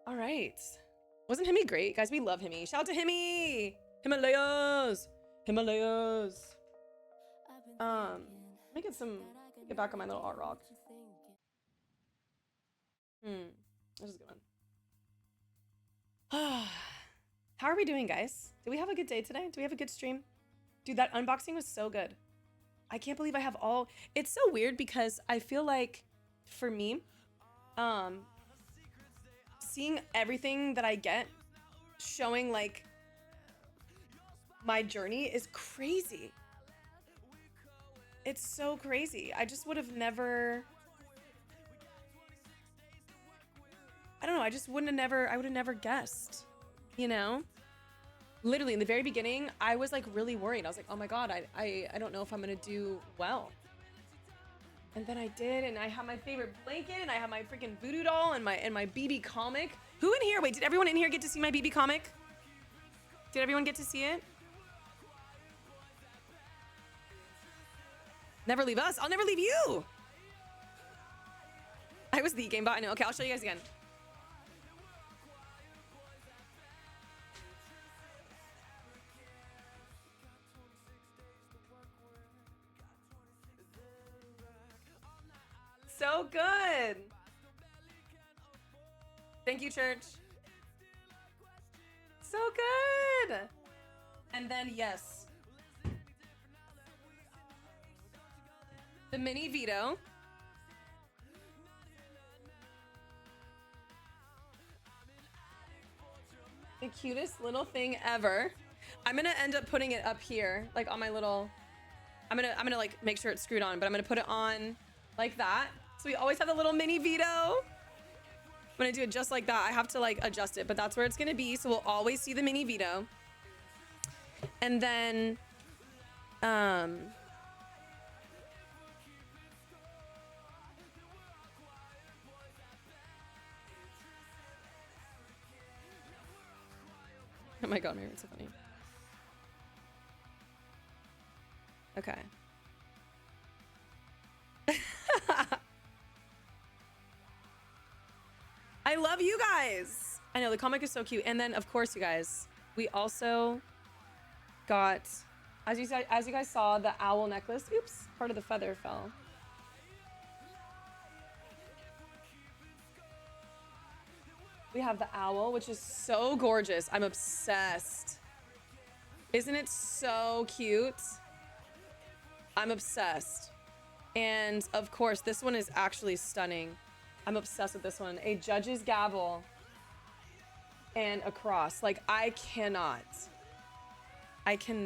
All right. Wasn't Himmy great? Guys, we love Himmy. Shout out to Himmy! Himalayas! Himalayas! Let me get back on my little art rock. This is a good one. How are we doing, guys? Did we have a good day today? Do we have a good stream? Dude, that unboxing was so good. I can't believe I have all... It's so weird because I feel like, for me, seeing everything that I get, showing, like, my journey is crazy. It's so crazy. I just would have never... I don't know, I would have never guessed, you know? Literally, in the very beginning, I was, like, really worried. I was like, oh my God, I don't know if I'm gonna do well. And then I did, and I have my favorite blanket, and I have my freaking voodoo doll, and my BB comic. Who in here? Wait, did everyone in here get to see my BB comic? Did everyone get to see it? Never leave us. I'll never leave you. I was the game bot. I know. Okay, I'll show you guys again. So good. Thank you, church. So good. And then, yes, the mini Vito. The cutest little thing ever. I'm gonna end up putting it up here, like on my little, I'm gonna like make sure it's screwed on, but I'm gonna put it on like that. So we always have the little mini Vito. I'm gonna do it just like that. I have to like adjust it, but that's where it's gonna be. So we'll always see the mini Vito. And then, oh my God, Mary, it's so funny. Okay. I love you guys. I know the comic is so cute. And then of course, you guys, we also got, as you guys saw, the owl necklace. Oops, part of the feather fell. We have the owl, which is so gorgeous. I'm obsessed. Isn't it so cute? I'm obsessed. And of course, this one is actually stunning. I'm obsessed with this one. A judge's gavel and a cross. Like, I cannot. I can't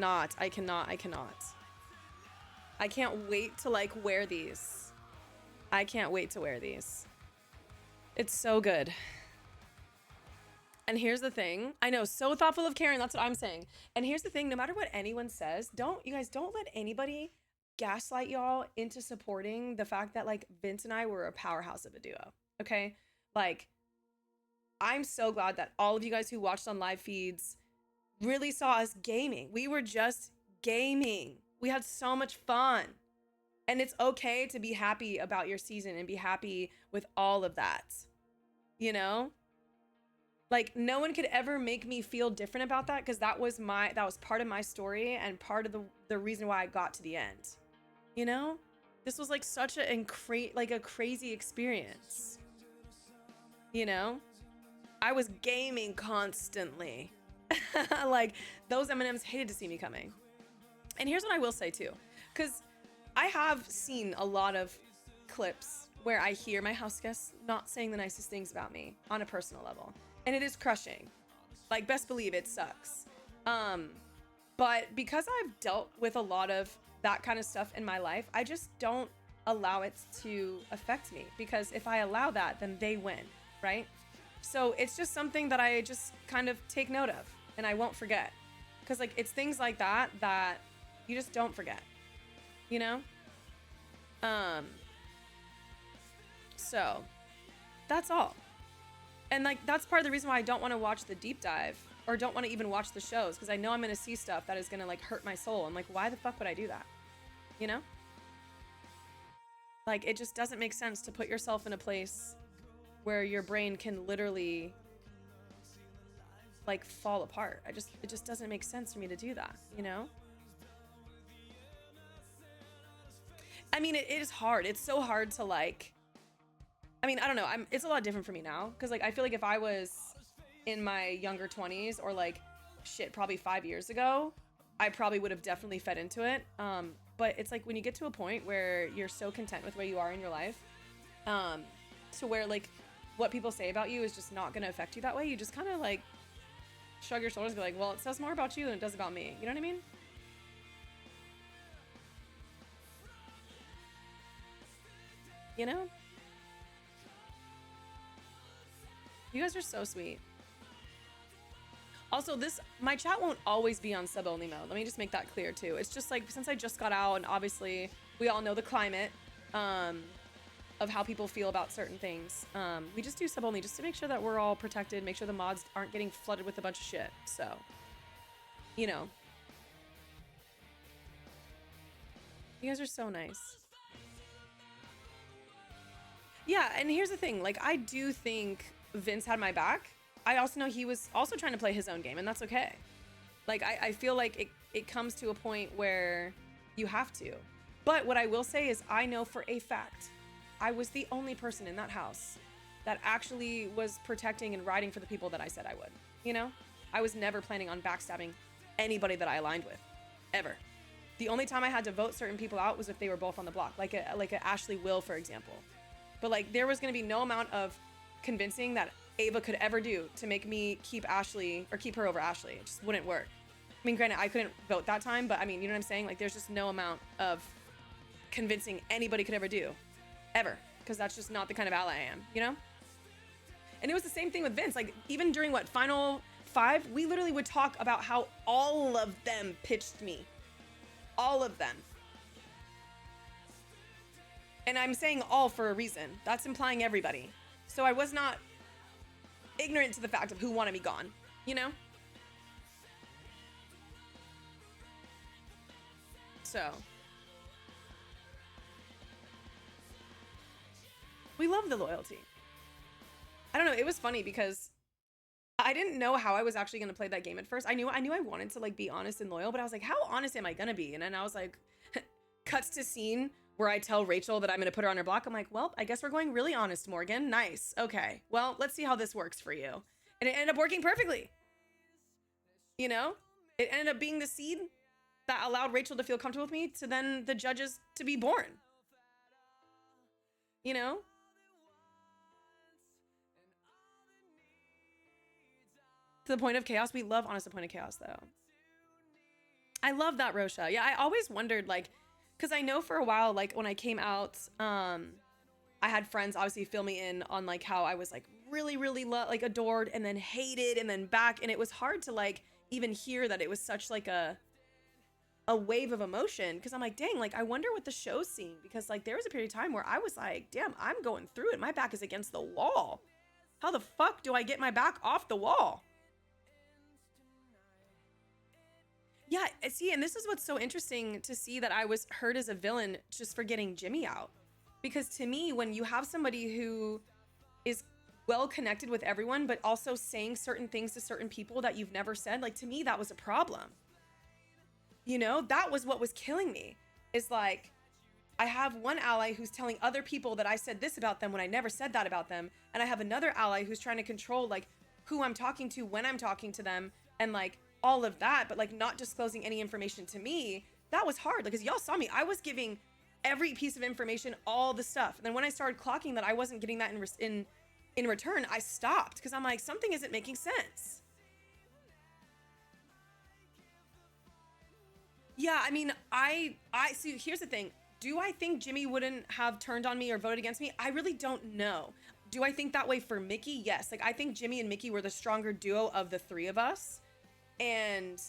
wait to like wear these. I can't wait to wear these. It's so good. And here's the thing. I know, so thoughtful of Karen. That's what I'm saying. And here's the thing. No matter what anyone says, you guys don't let anybody gaslight y'all into supporting the fact that like Vince and I were a powerhouse of a duo. Okay. Like, I'm so glad that all of you guys who watched on live feeds really saw us gaming. We were just gaming. We had so much fun. And it's okay to be happy about your season and be happy with all of that. You know? Like, no one could ever make me feel different about that, because that was part of my story and part of the reason why I got to the end. You know? This was like such a crazy experience. You know? I was gaming constantly. Like, those M&Ms hated to see me coming. And here's what I will say too, because I have seen a lot of clips where I hear my house guests not saying the nicest things about me on a personal level. And it is crushing. Like, best believe it sucks. But because I've dealt with a lot of that kind of stuff in my life, I just don't allow it to affect me, because if I allow that, then they win, right? So it's just something that I just kind of take note of and I won't forget. Because like, it's things like that that you just don't forget, you know? So that's all. And like, that's part of the reason why I don't want to watch the deep dive, or don't want to even watch the shows, because I know I'm going to see stuff that is going to like hurt my soul. I'm like, why the fuck would I do that? You know? Like, it just doesn't make sense to put yourself in a place where your brain can literally like fall apart. It just doesn't make sense for me to do that, you know? I mean, it is hard. It's so hard to like, I mean, I don't know. It's a lot different for me now. Cause like, I feel like if I was in my younger 20s or like shit, probably 5 years ago, I probably would have definitely fed into it. But it's like when you get to a point where you're so content with where you are in your life, to where like what people say about you is just not going to affect you that way. You just kind of like shrug your shoulders and be like, well, it says more about you than it does about me. You know what I mean? You know? You guys are so sweet. Also, my chat won't always be on sub-only mode. Let me just make that clear too. It's just like, since I just got out and obviously we all know the climate of how people feel about certain things. We just do sub-only just to make sure that we're all protected, make sure the mods aren't getting flooded with a bunch of shit. So, you know. You guys are so nice. Yeah, and here's the thing. Like, I do think Vince had my back. I also know he was also trying to play his own game, and that's okay. Like, I feel like it comes to a point where you have to. But what I will say is I know for a fact I was the only person in that house that actually was protecting and riding for the people that I said I would. You know? I was never planning on backstabbing anybody that I aligned with. Ever. The only time I had to vote certain people out was if they were both on the block. Like a Ashley Will, for example. But like, there was going to be no amount of convincing that Ava could ever do to make me keep Ashley or keep her over Ashley. It just wouldn't work. I mean, granted, I couldn't vote that time, but I mean, you know what I'm saying? Like, there's just no amount of convincing anybody could ever do. Ever. Because that's just not the kind of ally I am, you know? And it was the same thing with Vince. Like, even during Final 5, we literally would talk about how all of them pitched me. All of them. And I'm saying all for a reason. That's implying everybody. So I was not ignorant to the fact of who wanted me gone, you know? So. We love the loyalty. I don't know, it was funny because I didn't know how I was actually going to play that game at first. I knew I wanted to like be honest and loyal, but I was like, how honest am I going to be? And then I was like, cuts to scene where I tell Rachel that I'm going to put her on her block. I'm like, well, I guess we're going really honest, Morgan. Nice. Okay. Well, let's see how this works for you. And it ended up working perfectly. You know, it ended up being the seed that allowed Rachel to feel comfortable with me to then the judges to be born. You know? To the point of chaos. We love honest to the point of chaos, though. I love that, Rosha. Yeah, I always wondered, like, because I know for a while, like, when I came out, I had friends obviously fill me in on, like, how I was, like, really, really, like, adored and then hated and then back. And it was hard to, like, even hear that it was such, like, a wave of emotion. Because I'm like, dang, like, I wonder what the show's seeing. Because, like, there was a period of time where I was like, damn, I'm going through it. My back is against the wall. How the fuck do I get my back off the wall? Yeah, see, and this is what's so interesting to see that I was hurt as a villain just for getting Jimmy out. Because to me, when you have somebody who is well connected with everyone, but also saying certain things to certain people that you've never said, like, to me, that was a problem. You know, that was what was killing me. Is like, I have one ally who's telling other people that I said this about them when I never said that about them. And I have another ally who's trying to control, like, who I'm talking to, when I'm talking to them, and, like, all of that, but like not disclosing any information to me. That was hard because y'all saw me. I was giving every piece of information, all the stuff. And then when I started clocking that I wasn't getting that in return, I stopped because I'm like, something isn't making sense. Yeah, I mean, I see. Here's the thing. Do I think Jimmy wouldn't have turned on me or voted against me? I really don't know. Do I think that way for Mickey? Yes. Like, I think Jimmy and Mickey were the stronger duo of the three of us. And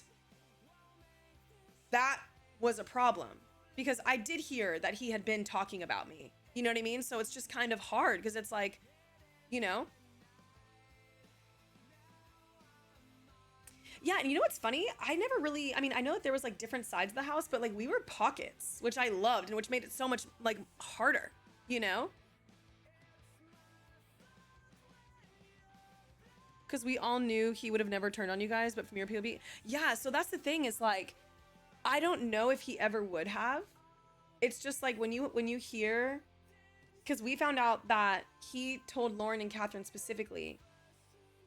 that was a problem because I did hear that he had been talking about me. You know what I mean? So it's just kind of hard because it's like, you know? Yeah, and you know what's funny? I never really, I mean, I know that there was like different sides of the house, but like we were pockets, which I loved and which made it so much like harder, you know? because we all knew he would have never turned on you guys, but from your POV, yeah. So that's the thing, is like, I don't know if he ever would have. It's just like when you hear, because we found out that he told Lauren and Catherine specifically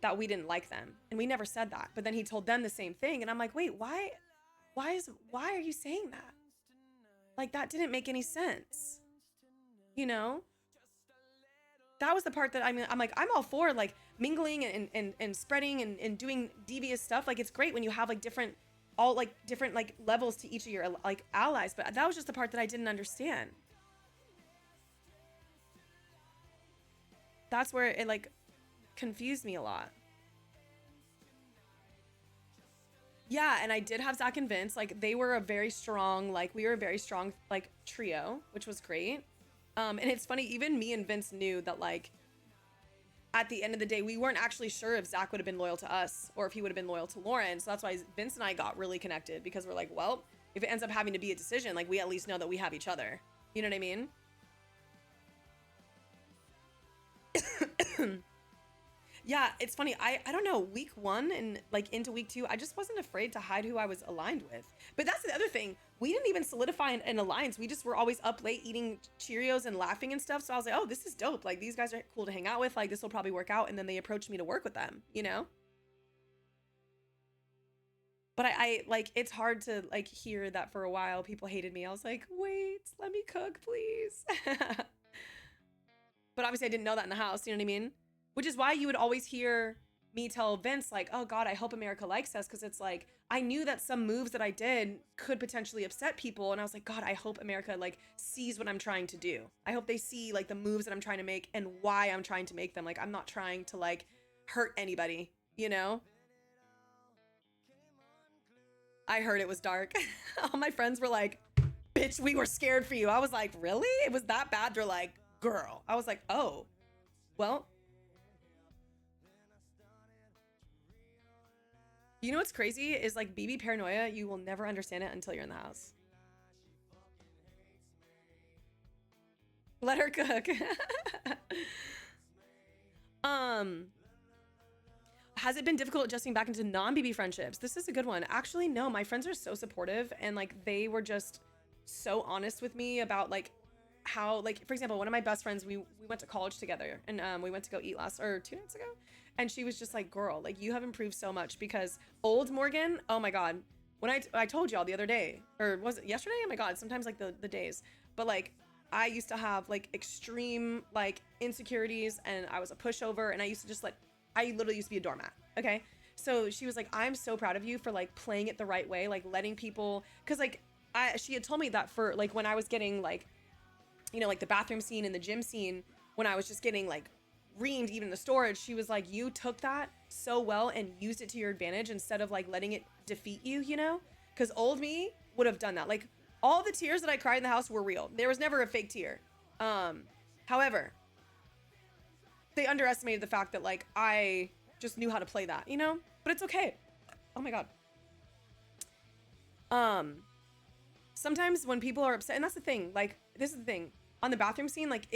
that we didn't like them, and we never said that, but then he told them the same thing, and I'm like, wait, why are you saying that? Like, that didn't make any sense, you know? That was the part that I'm like, I'm all for like mingling and spreading and doing devious stuff. Like, it's great when you have like different like levels to each of your like allies, but that was just the part that I didn't understand. That's where it like confused me a lot. Yeah, and I did have Zach and Vince. Like, they were a very strong, like, we were a very strong like trio, which was great. And it's funny, even me and Vince knew that, like, at the end of the day, we weren't actually sure if Zach would have been loyal to us or if he would have been loyal to Lauren. So that's why Vince and I got really connected, because we're like, well, if it ends up having to be a decision, like, we at least know that we have each other. You know what I mean? Yeah, it's funny. I don't know, week 1 and like into week 2, I just wasn't afraid to hide who I was aligned with. But that's the other thing. We didn't even solidify an alliance. We just were always up late eating Cheerios and laughing and stuff. So I was like, oh, this is dope. Like, these guys are cool to hang out with. Like, this will probably work out. And then they approached me to work with them, you know? But I like, it's hard to like hear that for a while people hated me. I was like, wait, let me cook, please. But obviously I didn't know that in the house, you know what I mean? Which is why you would always hear me tell Vince, like, oh God, I hope America likes us. Cause it's like, I knew that some moves that I did could potentially upset people. And I was like, God, I hope America like sees what I'm trying to do. I hope they see like the moves that I'm trying to make and why I'm trying to make them. Like, I'm not trying to like hurt anybody, you know? I heard it was dark. All my friends were like, bitch, we were scared for you. I was like, really? It was that bad? They're like, girl. I was like, oh, well, you know what's crazy is like BB paranoia, you will never understand it until you're in the house. Let her cook. um has it been difficult adjusting back into non-BB friendships? This is a good one. Actually, no, my friends are so supportive, and like they were just so honest with me about like how, like, for example, one of my best friends, we went to college together, and we went to go eat last, or 2 nights ago, and she was just like, girl, like, you have improved so much. Because old Morgan, oh my God, when I told y'all the other day, or was it yesterday? Oh my God, sometimes like the days, but like, I used to have like extreme like insecurities, and I was a pushover, and I literally used to be a doormat. Okay. So she was like, I'm so proud of you for like playing it the right way, like letting people, cause like she had told me that for like when I was getting like, you know, like the bathroom scene and the gym scene, when I was just getting like reamed even in the storage, she was like, you took that so well and used it to your advantage instead of like letting it defeat you, you know? Because old me would have done that. Like, all the tears that I cried in the house were real. There was never a fake tear. However, they underestimated the fact that like I just knew how to play that, you know? But it's okay. Oh my God. Sometimes when people are upset, and that's the thing, like, this is the thing, on the bathroom scene, like,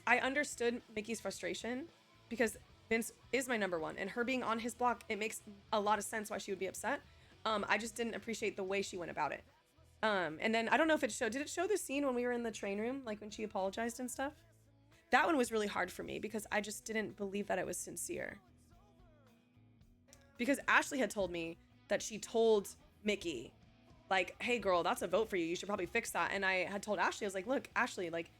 I understood Mickey's frustration, because Vince is my number one, and her being on his block, it makes a lot of sense why she would be upset. I just didn't appreciate the way she went about it. And then I don't know if did it show the scene when we were in the train room, like when she apologized and stuff? That one was really hard for me because I just didn't believe that it was sincere. Because Ashley had told me that she told Mickey, like, hey girl, that's a vote for you. You should probably fix that. And I had told Ashley, I was like, look, Ashley, like,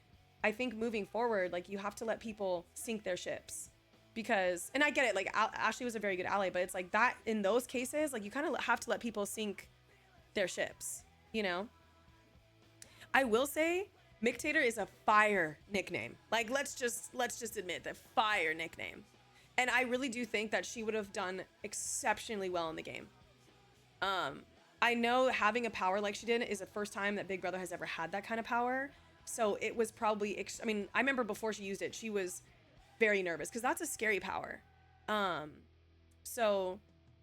I think moving forward, like, you have to let people sink their ships. Because, and I get it, like, Ashley was a very good ally, but it's like that, in those cases, like, you kind of have to let people sink their ships, you know? I will say, Mictator is a fire nickname. Like, let's just admit that, fire nickname. And I really do think that she would have done exceptionally well in the game. I know having a power like she did is the first time that Big Brother has ever had that kind of power. So it was probably, I mean, I remember before she used it, she was very nervous because that's a scary power. So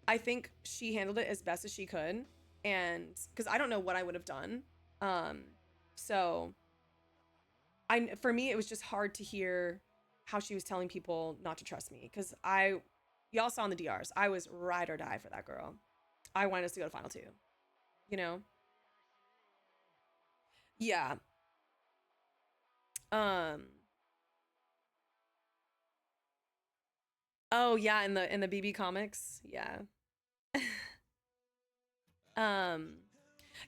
I think she handled it as best as she could. And because I don't know what I would have done. So for me, it was just hard to hear how she was telling people not to trust me, because I Y'all saw in the DRs. I was ride or die for that girl. I wanted us to go to final two. You know? Yeah. Um. Oh yeah, in the BB comics. Yeah. um.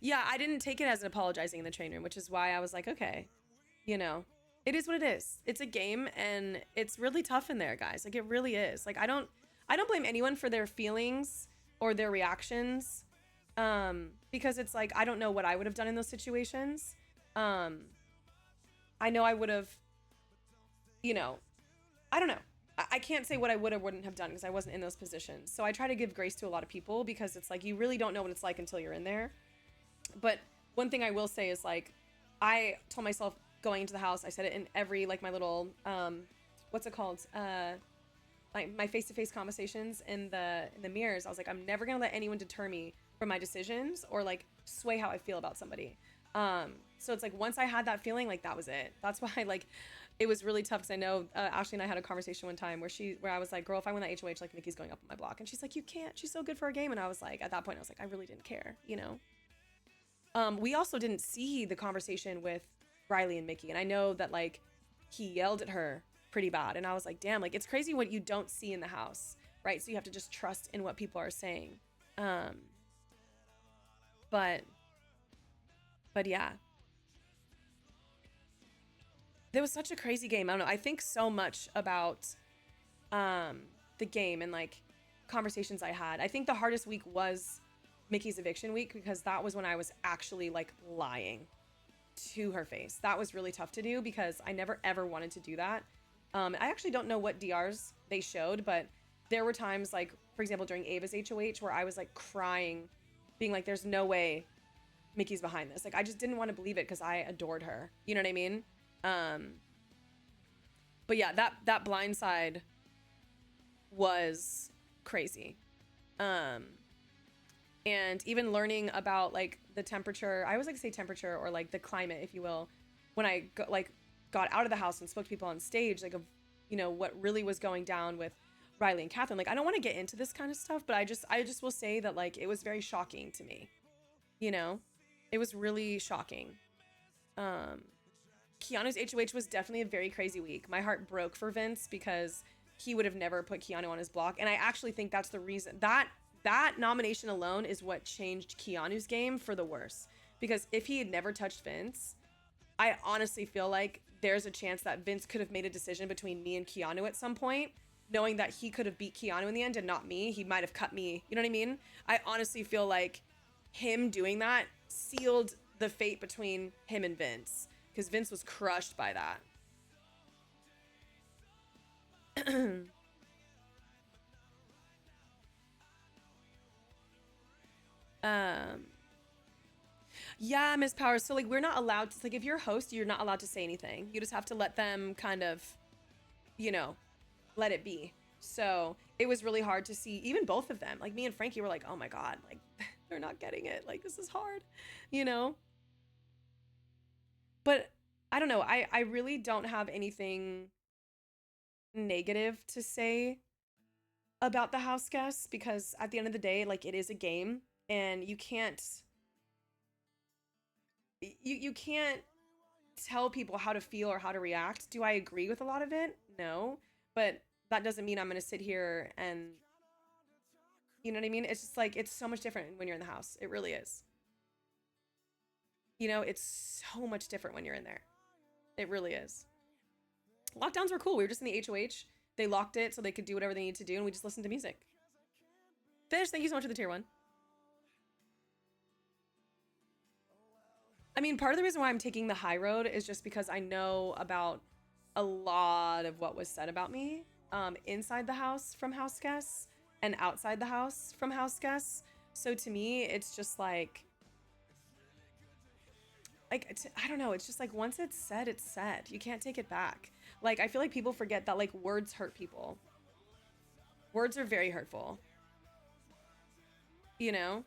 Yeah, I didn't take it as an apologizing in the train room, which is why I was like, okay, you know, it is what it is. It's a game, and it's really tough in there, guys. Like it really is. Like I don't blame anyone for their feelings or their reactions, because it's like I don't know what I would have done in those situations. Um, I know I would have, you know, I don't know. I can't say what I would or wouldn't have done because I wasn't in those positions. So I try to give grace to a lot of people because it's like you really don't know what it's like until you're in there. But one thing I will say is like, I told myself going into the house, I said it in every like my little what's it called? My face-to-face conversations in the mirrors. I was like, I'm never gonna let anyone deter me from my decisions or like sway how I feel about somebody. So it's like once I had that feeling, like that was it. That's why like it was really tough because I know Ashley and I had a conversation one time where I was like, girl, if I win that HOH, like Nikki's going up on my block, and she's like, you can't. She's so good for a game, and I was like, at that point, I was like, I really didn't care, you know. We also didn't see the conversation with Riley and Mickey, and I know that like he yelled at her pretty bad, and I was like, damn, like it's crazy what you don't see in the house, right? So you have to just trust in what people are saying. Um, but but yeah, there was such a crazy game. I don't know. I think so much about um the game and like conversations I had. I think the hardest week was Mickey's eviction week because that was when I was actually like lying to her face. That was really tough to do because I never ever wanted to do that. I actually don't know what DRs they showed, but there were times like, for example, during Ava's HOH where I was like crying, being like, there's no way Mickey's behind this. Like I just didn't want to believe it because I adored her. You know what I mean? Um, but yeah, that blind side was crazy. Um, and even learning about like the temperature, I always like to say temperature or like the climate, if you will, when I got out of the house and spoke to people on stage, like of, you know, what really was going down with Riley and Catherine. Like I don't want to get into this kind of stuff, but I just will say that like it was very shocking to me. You know, it was really shocking. Um, Keanu's HOH was definitely a very crazy week. My heart broke for Vince because he would have never put Keanu on his block, and I actually think that's the reason that nomination alone is what changed Keanu's game for the worse. Because if he had never touched Vince, I honestly feel like there's a chance that Vince could have made a decision between me and Keanu at some point, knowing that he could have beat Keanu in the end and not me. He might have cut me. You know what I mean? I honestly feel like him doing that sealed the fate between him and Vince because Vince was crushed by that. um, yeah, Miss Powers. So like we're not allowed to like if you're a host, you're not allowed to say anything. You just have to let them kind of, you know, let it be. So it was really hard to see even both of them. Like me and Frankie were like, oh my God, like they're not getting it. Like this is hard, you know? But I don't know. I really don't have anything negative to say about the house guests because at the end of the day, like it is a game and you can't tell people how to feel or how to react. Do I agree with a lot of it? No. But that doesn't mean I'm going to sit here and you know what I mean? It's just like it's so much different when you're in the house. It really is. You know, it's so much different when you're in there. It really is. Lockdowns were cool. We were just in the HOH. They locked it so they could do whatever they need to do, and we just listened to music. Fish, thank you so much for the tier 1. I mean, part of the reason why I'm taking the high road is just because I know about a lot of what was said about me inside the house from house guests and outside the house from house guests. So to me, it's just like I don't know. It's just like once it's said, it's said. You can't take it back. Like I feel like people forget that like words hurt people. Words are very hurtful. You know?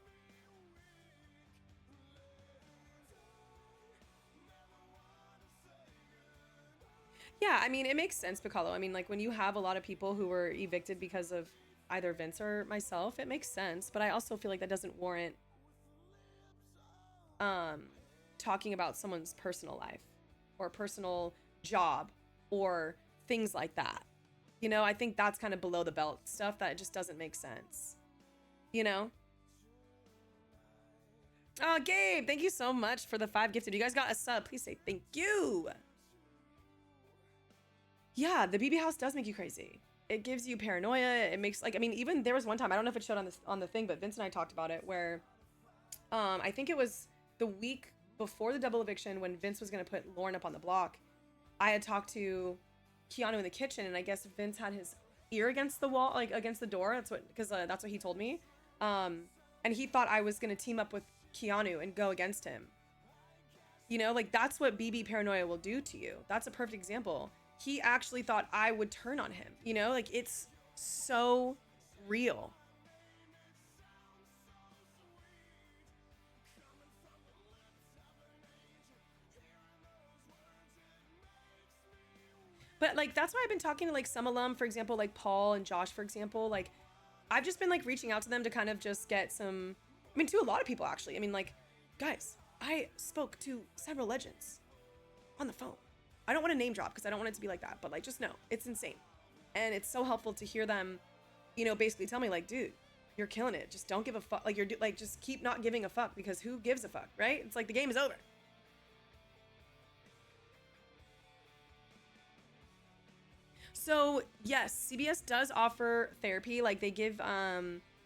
Yeah, I mean, it makes sense, Piccolo. I mean, like when you have a lot of people who were evicted because of either Vince or myself, it makes sense. But I also feel like that doesn't warrant um talking about someone's personal life or personal job or things like that. You know, I think that's kind of below the belt stuff that it just doesn't make sense. You know? Oh, Gabe, thank you so much for the 5 gifted. You guys got a sub. Please say thank you. Yeah, the BB house does make you crazy. It gives you paranoia. It makes, like, I mean, even there was one time, I don't know if it showed on the thing, but Vince and I talked about it, where I think it was the week before the double eviction when Vince was going to put Lauren up on the block. I had talked to Keanu in the kitchen, and I guess Vince had his ear against the wall, like against the door. That's what he told me. And he thought I was going to team up with Keanu and go against him. You know, like, that's what BB paranoia will do to you. That's a perfect example. He actually thought I would turn on him. You know, like, it's so real. But, like, that's why I've been talking to, like, some alum, for example, like Paul and Josh, for example. Like, I've just been, like, reaching out to them to kind of just get some, I mean, to a lot of people, actually. I mean, like, guys, I spoke to several legends on the phone. I don't want to name drop because I don't want it to be like that, but, like, just know it's insane. And it's so helpful to hear them, you know, basically tell me, like, dude, you're killing it. Just don't give a fuck. Like, like, just keep not giving a fuck, because who gives a fuck, right? It's like the game is over. So yes, CBS does offer therapy. Like, they give,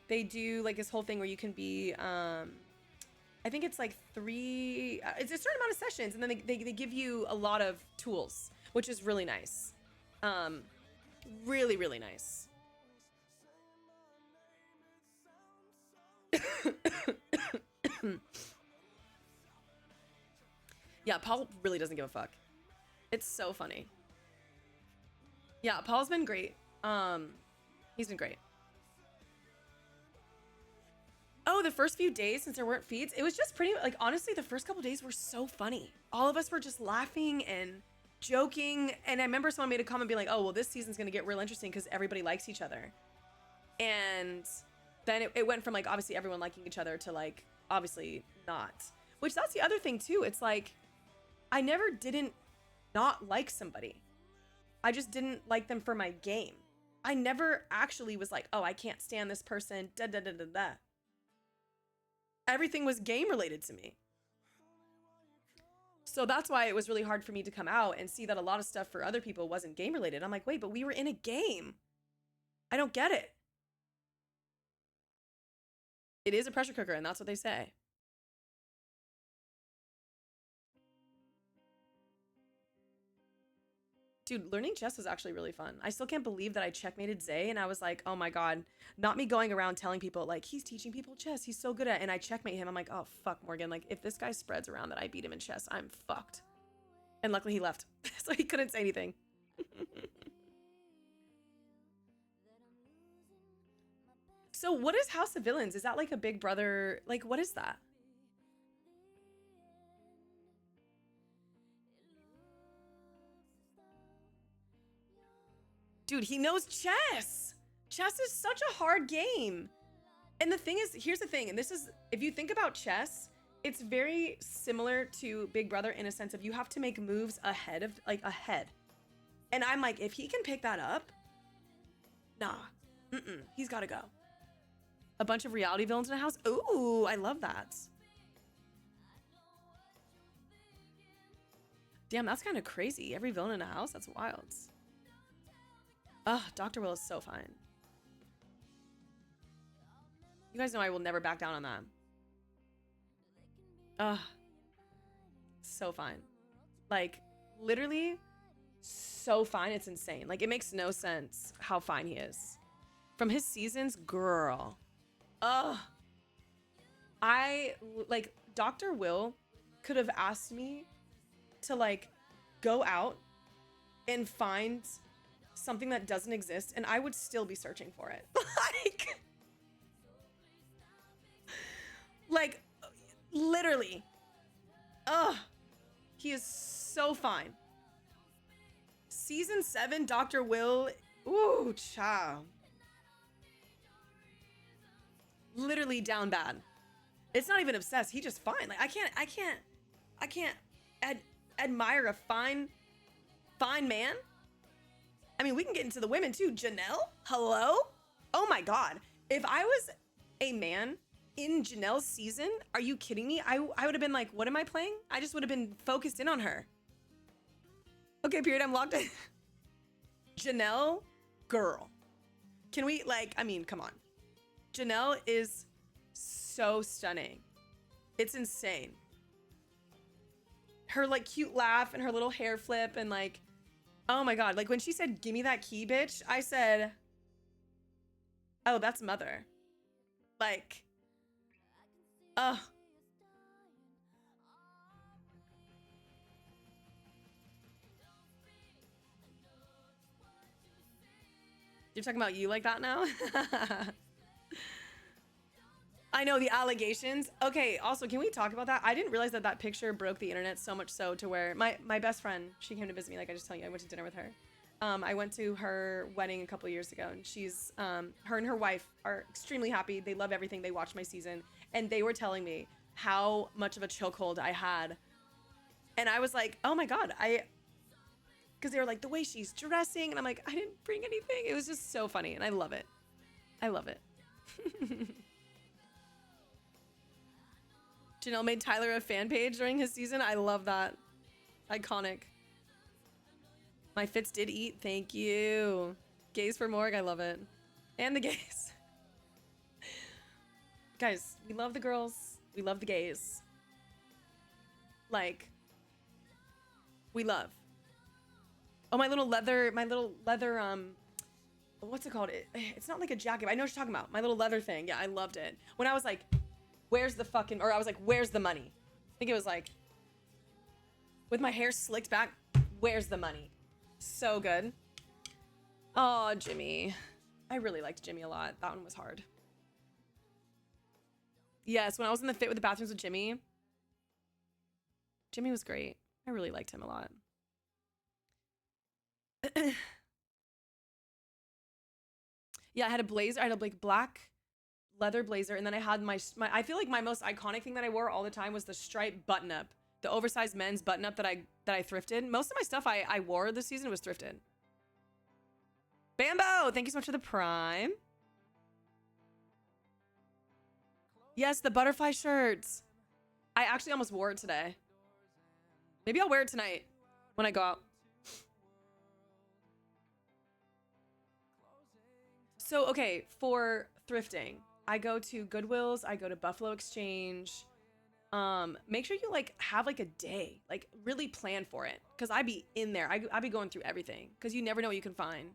they do like this whole thing where you can be, I think it's like it's a certain amount of sessions, and then they give you a lot of tools, which is really nice. Really, really nice. Yeah, Paul really doesn't give a fuck. It's so funny. Yeah, Paul's been great. He's been great. Oh, the first few days since there weren't feeds, it was just pretty, like, honestly, the first couple days were so funny. All of us were just laughing and joking. And I remember someone made a comment being like, oh, well, this season's gonna get real interesting because everybody likes each other. And then it went from, like, obviously everyone liking each other to, like, obviously not. Which, that's the other thing too. It's like, I never didn't not like somebody. I just didn't like them for my game. I never actually was like, oh, I can't stand this person, da da da da da. Everything was game related to me. So that's why it was really hard for me to come out and see that a lot of stuff for other people wasn't game related. I'm like, wait, but we were in a game. I don't get it. It is a pressure cooker, and that's what they say. Dude, learning chess was actually really fun. I still can't believe that I checkmated Zay, and I was like, oh my god. Not me going around telling people, like, he's teaching people chess, he's so good at it, and I checkmate him. I'm like, oh, fuck, Morgan. Like, if this guy spreads around that I beat him in chess, I'm fucked. And luckily he left, so he couldn't say anything. So what is House of Villains? Is that like a Big Brother? Like, what is that? Dude, he knows chess. Chess is such a hard game. And the thing is, here's the thing, and this is, if you think about chess, it's very similar to Big Brother in a sense of you have to make moves ahead of, like, ahead. And I'm like, if he can pick that up, nah, he's gotta go. A bunch of reality villains in a house? Ooh, I love that. Damn, that's kind of crazy. Every villain in a house? That's wild. Ugh, Dr. Will is so fine. You guys know I will never back down on that. Ugh. So fine. Like, literally so fine. It's insane. Like, it makes no sense how fine he is. From his seasons, girl. Ugh. Like, Dr. Will could have asked me to, like, go out and find something that doesn't exist, and I would still be searching for it. like, literally. Ugh. He is so fine. Season 7, Dr. Will. Ooh, child. literally down bad. It's not even obsessed. He just fine. Like I can't admire a fine man. I mean, we can get into the women too. Janelle, hello? Oh my God. If I was a man in Janelle's season, are you kidding me? I would have been like, what am I playing? I just would have been focused in on her. Okay, period. I'm locked in. Janelle, girl. Can we, like, I mean, come on. Janelle is so stunning. It's insane. Her, like, cute laugh and her little hair flip and, like, oh my God. Like, when she said, give me that key, bitch, I said, oh, that's mother. Like, ugh. You're talking about you like that now? I know, the allegations. Okay, also, can we talk about that? I didn't realize that that picture broke the internet so much so to where my best friend, she came to visit me, like I just tell you, I went to dinner with her. I went to her wedding a couple of years ago, and she's, her and her wife are extremely happy. They love everything. They watched my season, and they were telling me how much of a chokehold I had. And I was like, oh my God, because they were like, the way she's dressing, and I'm like, I didn't bring anything. It was just so funny, and I love it. I love it. Janelle made Tyler a fan page during his season. I love that. Iconic. My fits did eat. Thank you. Gays for morg. I love it. And the gays. Guys, we love the girls. We love the gays. Like, we love. Oh, my little leather, what's it called? It's not like a jacket. I know what you're talking about. My little leather thing. Yeah, I loved it. When I was like, where's the fucking, or I was like, where's the money? I think it was like, with my hair slicked back, where's the money? So good. Oh, Jimmy. I really liked Jimmy a lot. That one was hard. Yes, when I was in the fit with the bathrooms with Jimmy, Jimmy was great. I really liked him a lot. Yeah, I had a blazer. I had a like black leather blazer, and then I had my I feel like my most iconic thing that I wore all the time was the striped button up, the oversized men's button up that I thrifted. Most of my stuff I wore this season was thrifted. Bambo, thank you so much for the prime. Yes, the butterfly shirts. I actually almost wore it today. Maybe I'll wear it tonight when I go out. So, okay, for thrifting, I go to Goodwill's, I go to Buffalo Exchange. Make sure you like have like a day, like really plan for it. Cause I be in there. I be going through everything. Cause you never know what you can find.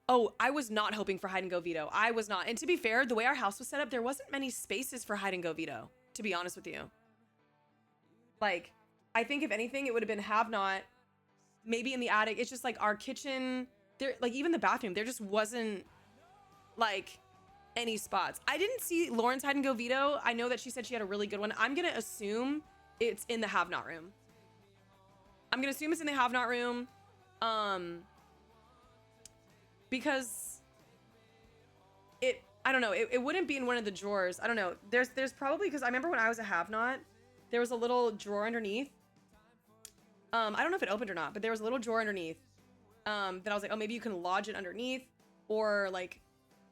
Oh, I was not hoping for hide and go veto. I was not. And to be fair, the way our house was set up, there wasn't many spaces for hide and go veto, to be honest with you. Like, I think if anything, it would have been have not, maybe in the attic. It's just like our kitchen, there, like even the bathroom, there just wasn't like any spots. I didn't see Lauren's hide and go veto. I know that she said she had a really good one. I'm gonna assume it's in the have not room. I'm gonna assume it's in the have not room. Because I don't know, it wouldn't be in one of the drawers. I don't know. There's probably, because I remember when I was a have not, there was a little drawer underneath. I don't know if it opened or not, but there was a little drawer underneath. That I was like, oh, maybe you can lodge it underneath, or like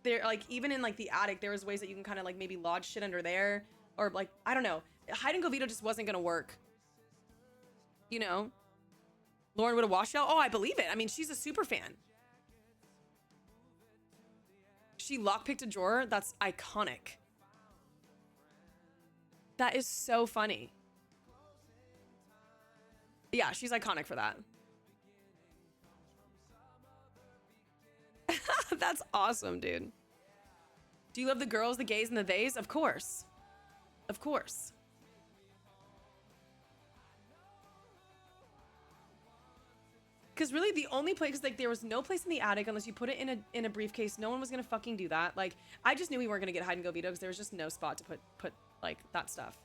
there, like even in like the attic, there was ways that you can kind of like maybe lodge shit under there, or like, I don't know. Hide and go veto just wasn't gonna work. You know, Lauren would have washed out. Oh, I believe it. I mean, she's a super fan. She lockpicked a drawer. That's iconic. That is so funny. Yeah, she's iconic for that. That's awesome, dude. Do you love the girls, the gays, and the theys? Of course. Of course. Because really the only place, like there was no place in the attic unless you put it in a briefcase. No one was gonna fucking do that. Like I just knew we weren't gonna get hide and go veto because there was just no spot to put like that stuff.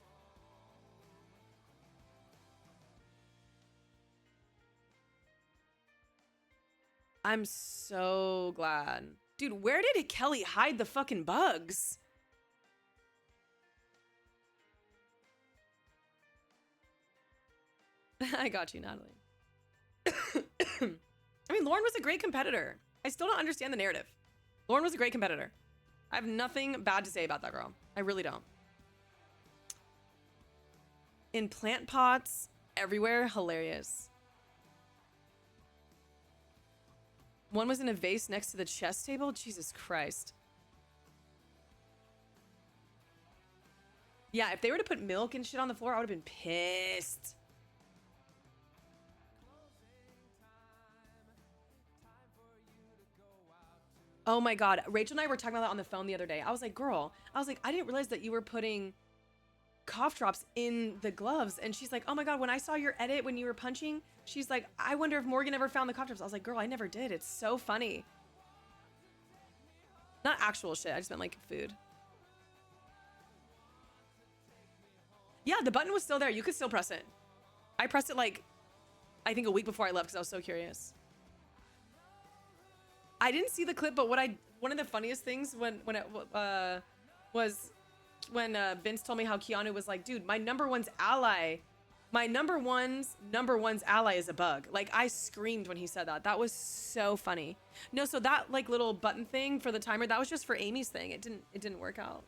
I'm so glad. Dude, where did Kelly hide the fucking bugs? I got you, Natalie. I mean, Lauren was a great competitor. I still don't understand the narrative. Lauren was a great competitor. I have nothing bad to say about that girl. I really don't. In plant pots everywhere, hilarious. One was in a vase next to the chess table. Jesus Christ. Yeah, if they were to put milk and shit on the floor, I would have been pissed. Oh my God. Rachel and I were talking about that on the phone the other day. I was like, girl, I didn't realize that you were putting cough drops in the gloves. And she's like, oh my God, when I saw your edit when you were punching, she's like, I wonder if Morgan ever found the cough drops. I was like, girl, I never did. It's so funny. Not actual shit. I just meant like food. Yeah, the button was still there. You could still press it. I pressed it like, I think a week before I left because I was so curious. I didn't see the clip, but one of the funniest things when Vince told me how Keanu was like, dude, my number one's ally is a bug. Like, I screamed when he said that. That was so funny. No, so that like little button thing for the timer, that was just for Amy's thing. It didn't work out.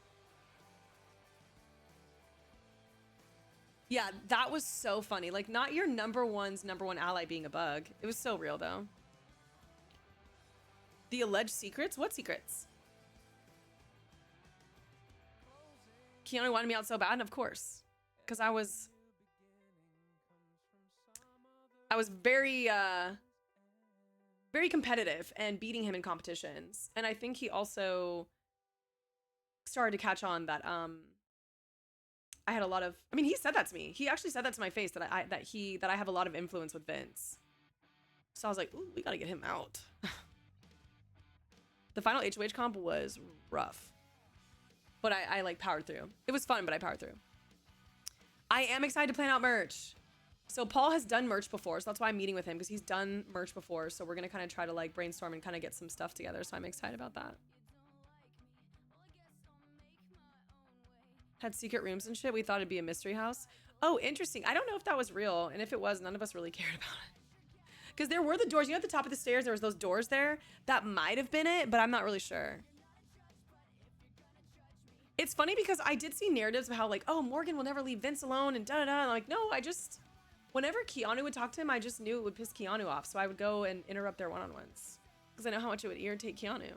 Yeah, that was so funny. Like, not your number one ally being a bug. It was so real though. The alleged secrets? What secrets? Keanu wanted me out so bad, and of course. Because I was very, very competitive and beating him in competitions. And I think he also started to catch on that I had a lot of, I mean, he said that to me. He actually said that to my face, that I have a lot of influence with Vince. So I was like, ooh, we gotta get him out. The final HOH comp was rough, but I like powered through. It was fun, but I powered through. I am excited to plan out merch. So Paul has done merch before, so that's why I'm meeting with him, because he's done merch before. So we're gonna kind of try to like brainstorm and kind of get some stuff together. So I'm excited about that. Had secret rooms and shit. We thought it'd be a mystery house. Oh, interesting. I don't know if that was real, and if it was, none of us really cared about it. Because there were the doors, you know, at the top of the stairs, there was those doors there. That might have been it, but I'm not really sure. It's funny because I did see narratives of how like, oh, Morgan will never leave Vince alone and da-da-da. And I'm like, no, whenever Keanu would talk to him, I just knew it would piss Keanu off. So I would go and interrupt their one-on-ones. Because I know how much it would irritate Keanu.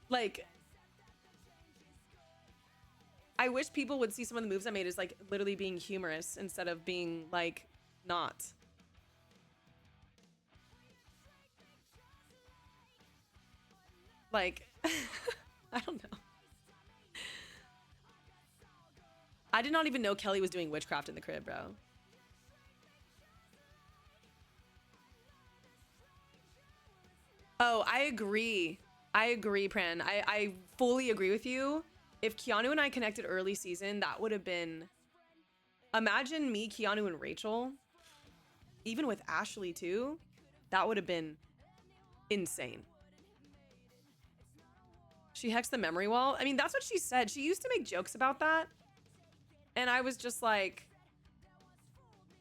Like, I wish people would see some of the moves I made as like literally being humorous instead of being like not. Like, I don't know. I did not even know Kelly was doing witchcraft in the crib, bro. Oh, I agree. I agree, Pran. I fully agree with you. If Keanu and I connected early season, that would have been... Imagine me, Keanu, and Rachel. Even with Ashley, too. That would have been insane. She hexed the memory wall. I mean, that's what she said. She used to make jokes about that. And I was just like...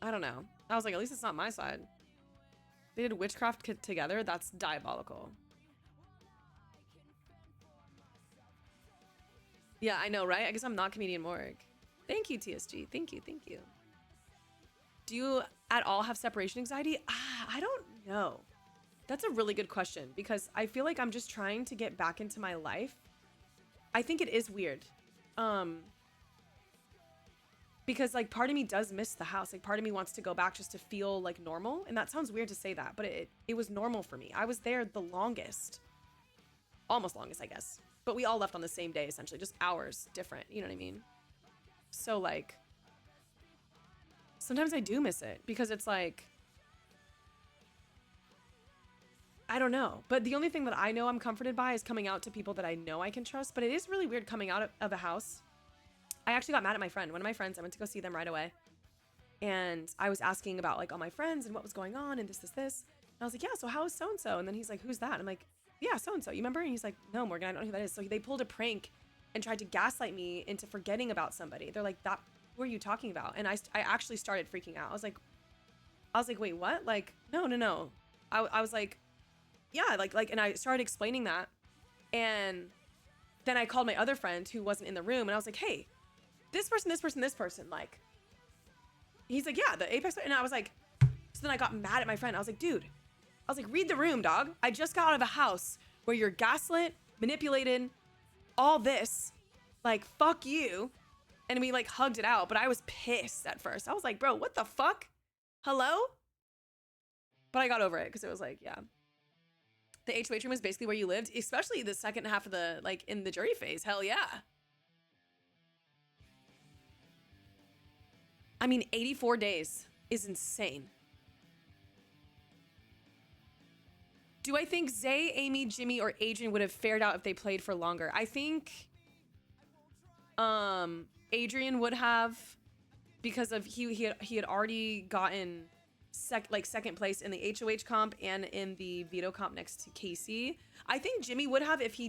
I don't know. I was like, at least it's not my side. They did witchcraft together? That's diabolical. Yeah, I know, right? I guess I'm not comedian morg. Thank you, TSG. Thank you, thank you. Do you at all have separation anxiety? I don't know. That's a really good question, because I feel like I'm just trying to get back into my life. I think it is weird. Because like part of me does miss the house. Like part of me wants to go back just to feel like normal. And that sounds weird to say that, but it was normal for me. I was there the longest. Almost longest, I guess. But we all left on the same day, essentially. Just hours different. You know what I mean? So, like, sometimes I do miss it. Because it's like, I don't know. But the only thing that I know I'm comforted by is coming out to people that I know I can trust. But it is really weird coming out of a house. I actually got mad at my friend. One of my friends, I went to go see them right away. And I was asking about, like, all my friends and what was going on and this. And I was like, yeah, so how is so-and-so? And then he's like, who's that? I'm like, yeah, so-and-so, you remember? And he's like, no, Morgan, I don't know who that is. So they pulled a prank and tried to gaslight me into forgetting about somebody. They're like, that, who are you talking about? And I actually started freaking out. I was like, wait, what? Like, no. I was like, yeah, like, and I started explaining that. And then I called my other friend who wasn't in the room, and I was like, hey, this person, like, he's like, yeah, the Apex. And I was like, so then I got mad at my friend. I was like, dude, read the room, dog. I just got out of a house where you're gaslit, manipulated, all this, like, fuck you. And we like hugged it out, but I was pissed at first. I was like, bro, what the fuck? Hello? But I got over it because it was like, yeah. The HOH room is basically where you lived, especially the second half of the, like, in the jury phase. Hell yeah. I mean, 84 days is insane. Do I think Zay, Amy, Jimmy, or Adrian would have fared out if they played for longer? I think Adrian would have, because of he had already gotten second place in the HOH comp and in the veto comp next to Casey. I think Jimmy would have if he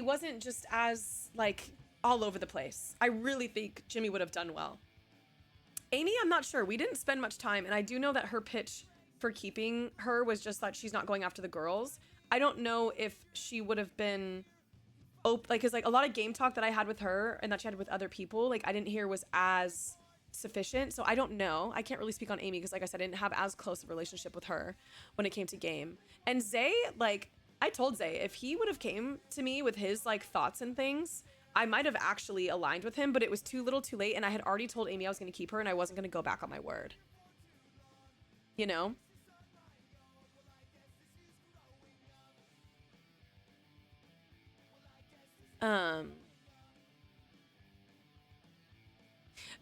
wasn't just as like all over the place. I really think Jimmy would have done well. Amy, I'm not sure. We didn't spend much time, and I do know that her pitch for keeping her was just that she's not going after the girls. I don't know if she would have been like, cause like a lot of game talk that I had with her and that she had with other people, like I didn't hear was as sufficient. So I don't know. I can't really speak on Amy because, like I said, I didn't have as close a relationship with her when it came to game. And Zay, like I told Zay, if he would have came to me with his like thoughts and things, I might have actually aligned with him, but it was too little too late. And I had already told Amy I was going to keep her and I wasn't going to go back on my word. You know?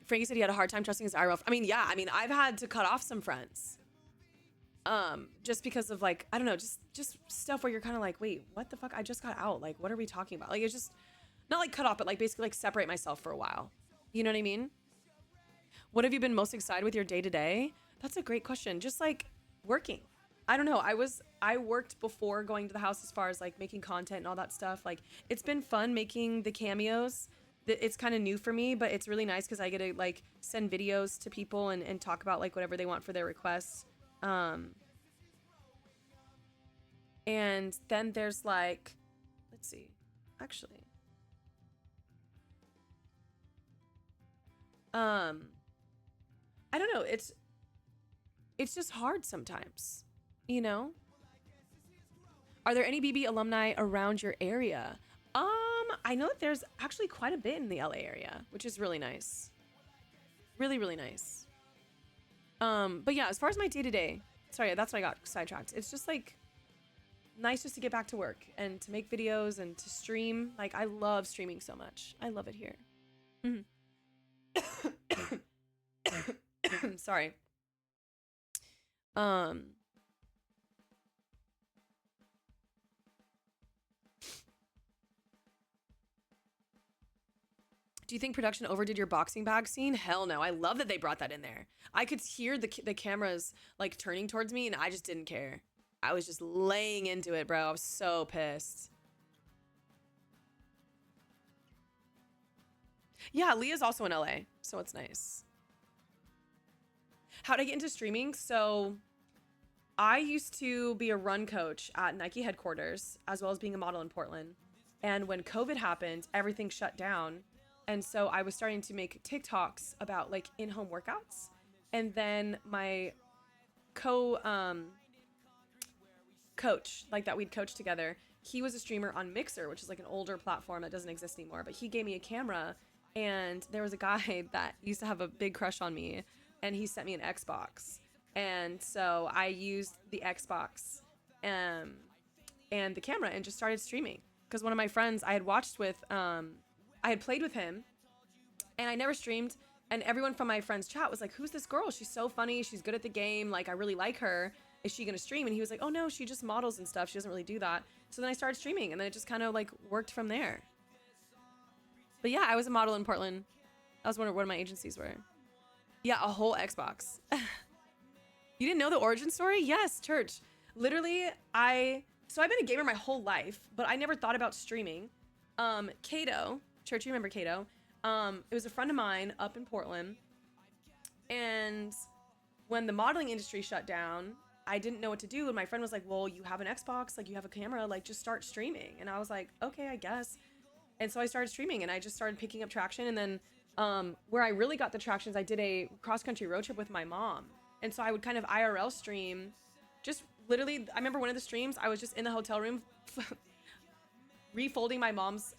Frankie said he had a hard time trusting his IRL. I mean, yeah, I mean, I've had to cut off some friends. Just because of like, I don't know, just stuff where you're kind of like, wait, what the fuck? I just got out. Like, what are we talking about? Like, it's just not like cut off, but like basically like separate myself for a while. You know what I mean? What have you been most excited with your day to day? That's a great question. Just like working. I don't know. I worked before going to the house as far as like making content and all that stuff. Like it's been fun making the cameos. It's kind of new for me, but it's really nice because I get to like send videos to people and talk about like whatever they want for their requests. And then there's like, let's see, actually, I don't know. It's just hard sometimes, you know? Are there any BB alumni around your area? I know that there's actually quite a bit in the LA area, which is really nice. Really, really nice. But yeah, as far as my day-to-day, sorry, that's why I got sidetracked. It's just like nice just to get back to work and to make videos and to stream. Like I love streaming so much. I love it here. Sorry. Do you think production overdid your boxing bag scene? Hell no. I love that they brought that in there. I could hear the cameras like turning towards me and I just didn't care. I was just laying into it, bro. I was so pissed. Yeah, Leah's also in LA, so it's nice. How'd I get into streaming? So I used to be a run coach at Nike headquarters, as well as being a model in Portland. And when COVID happened, everything shut down. And so I was starting to make TikToks about like in-home workouts. And then my coach, like that we'd coach together, he was a streamer on Mixer, which is like an older platform that doesn't exist anymore. But he gave me a camera, and there was a guy that used to have a big crush on me, and he sent me an Xbox. And so I used the Xbox and the camera and just started streaming. Because one of my friends I had watched with, I had played with him and I never streamed, and everyone from my friend's chat was like, who's this girl? She's so funny. She's good at the game. Like, I really like her. Is she going to stream? And he was like, oh no, she just models and stuff. She doesn't really do that. So then I started streaming, and then it just kind of like worked from there. But yeah, I was a model in Portland. That was one of my agencies were. Yeah, a whole Xbox. You didn't know the origin story? Yes, church. Literally, I've been a gamer my whole life, but I never thought about streaming. Cato, church, you remember Cato? It was a friend of mine up in Portland. And when the modeling industry shut down, I didn't know what to do. And my friend was like, well, you have an Xbox, like you have a camera, like just start streaming. And I was like, okay, I guess. And so I started streaming and I just started picking up traction. And then where I really got the traction is I did a cross-country road trip with my mom. And so I would kind of IRL stream, just literally, I remember one of the streams, I was just in the hotel room refolding my mom's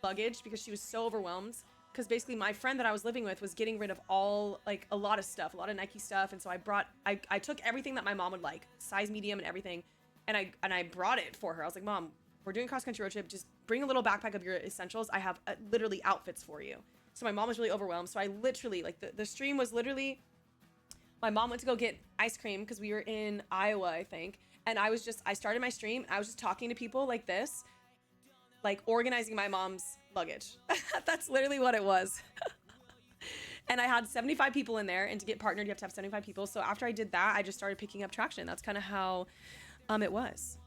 luggage because she was so overwhelmed. Because basically my friend that I was living with was getting rid of all, like a lot of stuff, a lot of Nike stuff. And so I took everything that my mom would like, size medium and everything. And I brought it for her. I was like, Mom, we're doing cross-country road trip. Just bring a little backpack of your essentials. I have literally outfits for you. So my mom was really overwhelmed. So I literally, like the stream was literally, my mom went to go get ice cream because we were in Iowa, I think. And I started my stream. I was just talking to people like this, like organizing my mom's luggage. That's literally what it was. And I had 75 people in there, and to get partnered, you have to have 75 people. So after I did that, I just started picking up traction. That's kind of how it was.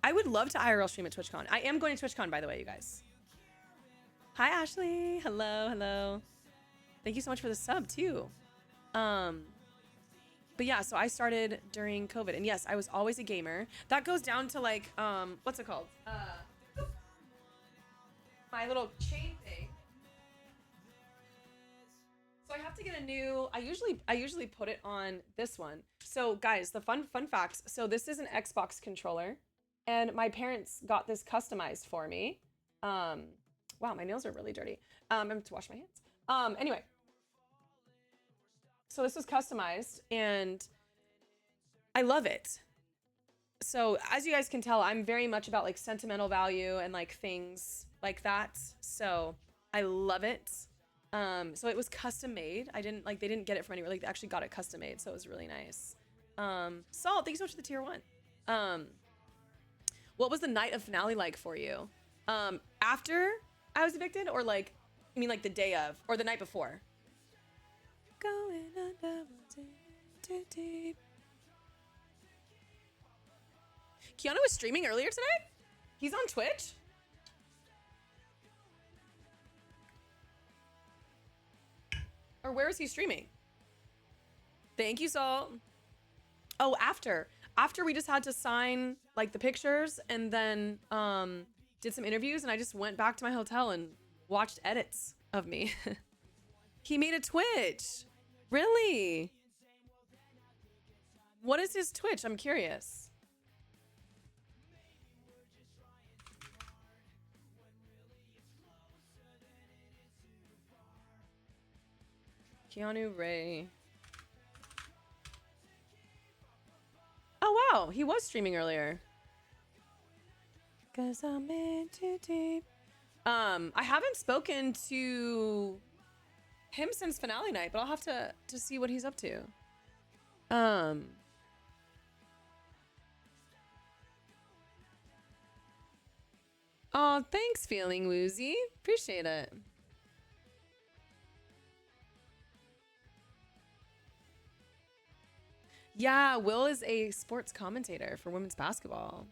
I would love to IRL stream at TwitchCon. I am going to TwitchCon, by the way, you guys. Hi, Ashley. Hello, hello. Thank you so much for the sub, too. But yeah, so I started during COVID. And yes, I was always a gamer. That goes down to like, what's it called? My little chain thing. So I have to get a new, I usually put it on this one. So guys, the fun facts. So this is an Xbox controller and my parents got this customized for me. Wow, my nails are really dirty. I'm going to wash my hands. Anyway. So this was customized and I love it. So as you guys can tell, I'm very much about like sentimental value and like things like that. So I love it. So it was custom made. They didn't get it from anywhere. Like they actually got it custom made. So it was really nice. Salt, thank you so much for the tier 1. What was the night of finale like for you? After I was evicted or like, I mean like the day of or the night before? Going under too deep. Keanu was streaming earlier today? He's on Twitch? Or where is he streaming? Thank you, Salt. Oh, after we just had to sign like the pictures and then did some interviews and I just went back to my hotel and watched edits of me. He made a Twitch. Really? What is his Twitch? I'm curious. Keanu Ray. Oh wow, he was streaming earlier. 'Cause I'm in too deep. I haven't spoken to him since finale night, but I'll have to see what he's up to. Oh, thanks, Feeling Woozy. Appreciate it. Yeah, Will is a sports commentator for women's basketball.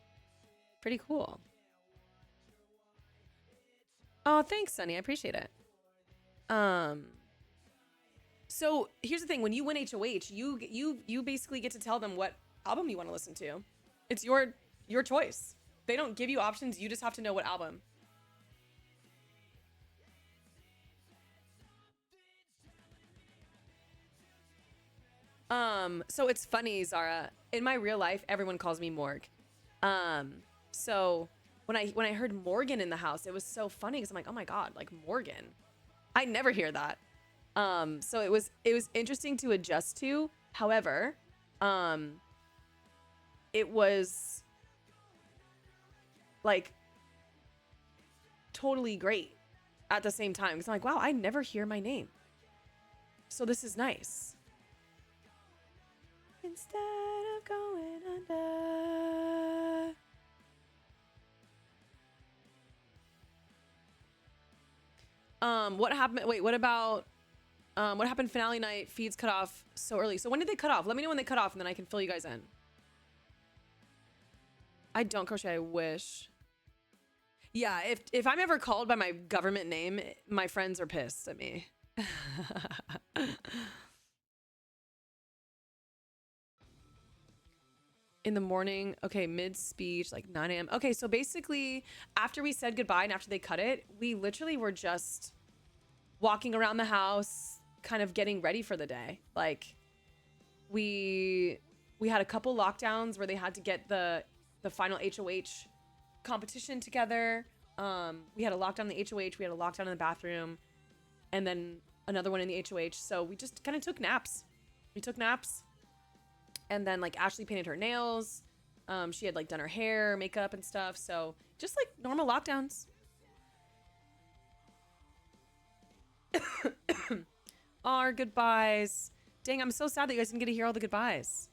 Pretty cool. Oh, thanks, Sunny. I appreciate it. So here's the thing: when you win HOH, you basically get to tell them what album you want to listen to. It's your choice. They don't give you options. You just have to know what album. So it's funny, Zara. In my real life, everyone calls me Morg. So when I heard Morgan in the house, it was so funny because I'm like, oh my God, like Morgan. I never hear that. So it was interesting to adjust to. However, it was like totally great at the same time. Because I'm like, wow, I never hear my name. So this is nice. Instead of going under. What happened? Wait, what about what happened finale night? Feeds cut off so early. So when did they cut off? Let me know when they cut off and then I can fill you guys in. I don't crochet, I wish. Yeah, if I'm ever called by my government name, my friends are pissed at me. In the morning, okay, mid speech, like 9 a.m. Okay, so basically, after we said goodbye and after they cut it, we literally were just walking around the house, kind of getting ready for the day. Like, we had a couple lockdowns where they had to get the final HOH competition together. We had a lockdown in the HOH, we had a lockdown in the bathroom, and then another one in the HOH. So we just kind of took naps. We took naps. And then like Ashley painted her nails. She had like done her hair, makeup and stuff. So just like normal lockdowns. Our goodbyes. Dang, I'm so sad that you guys didn't get to hear all the goodbyes.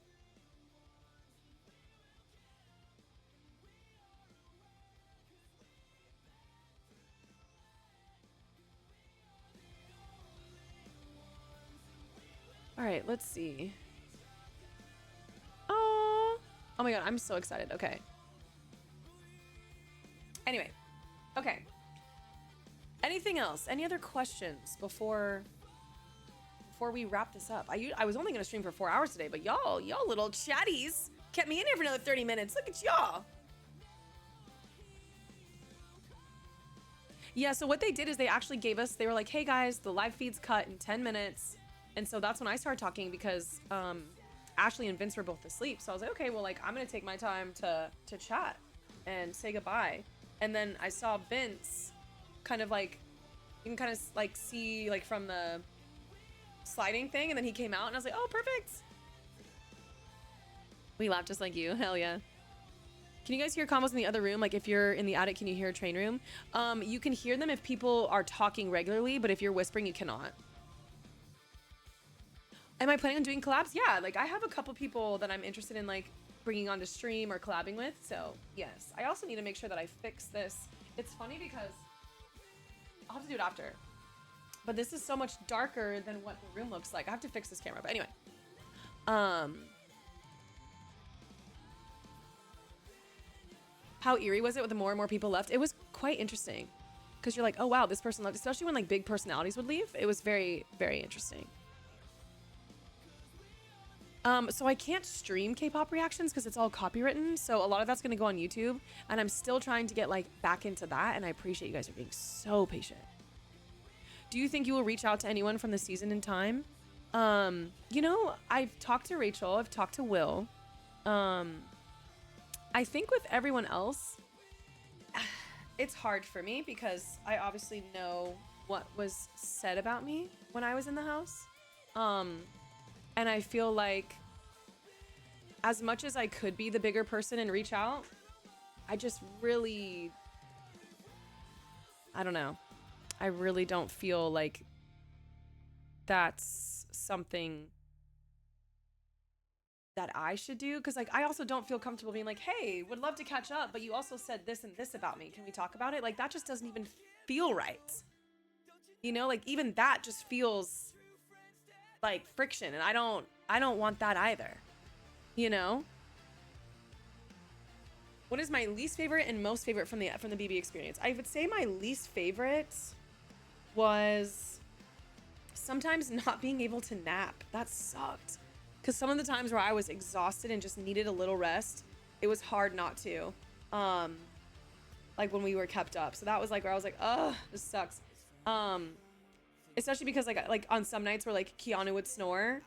All right, let's see. Oh my God, I'm so excited. Okay. Anyway, okay. Anything else? Any other questions before we wrap this up? I was only gonna stream for 4 hours today, but y'all little chatties kept me in here for another 30 minutes. Look at y'all. Yeah, so what they did is they actually gave us, they were like, hey guys, the live feed's cut in 10 minutes. And so that's when I started talking because Ashley and Vince were both asleep. So I was like, okay, well, like, I'm going to take my time to chat and say goodbye. And then I saw Vince kind of like, you can kind of like see like from the sliding thing. And then he came out and I was like, oh, perfect. We laughed just like you. Hell yeah. Can you guys hear combos in the other room? Like if you're in the attic, can you hear a train room? You can hear them if people are talking regularly, but if you're whispering, you cannot. Am I planning on doing collabs? Yeah, like I have a couple people that I'm interested in like bringing onto stream or collabing with. So yes, I also need to make sure that I fix this. It's funny because I'll have to do it after, but this is so much darker than what the room looks like. I have to fix this camera, but anyway. How eerie was it with the more and more people left? It was quite interesting because you're like, oh wow, this person left, especially when like big personalities would leave. It was very, very interesting. So I can't stream K-pop reactions because it's all copywritten. So a lot of that's going to go on YouTube and I'm still trying to get like back into that. And I appreciate you guys for being so patient. Do you think you will reach out to anyone from the season in time? You know, I've talked to Rachel, I've talked to Will. I think with everyone else, it's hard for me because I obviously know what was said about me when I was in the house. And I feel like as much as I could be the bigger person and reach out, I just really, I don't know. I really don't feel like that's something that I should do. Because like, I also don't feel comfortable being like, hey, would love to catch up, but you also said this and this about me. Can we talk about it? Like that just doesn't even feel right. You know, like even that just feels like friction, and I don't want that either. You know? What is my least favorite and most favorite from the BB experience? I would say my least favorite was sometimes not being able to nap. That sucked. Because some of the times where I was exhausted and just needed a little rest, it was hard not to. Like when we were kept up. So that was like where I was like, oh, this sucks. Especially because like on some nights where like Keanu would snore,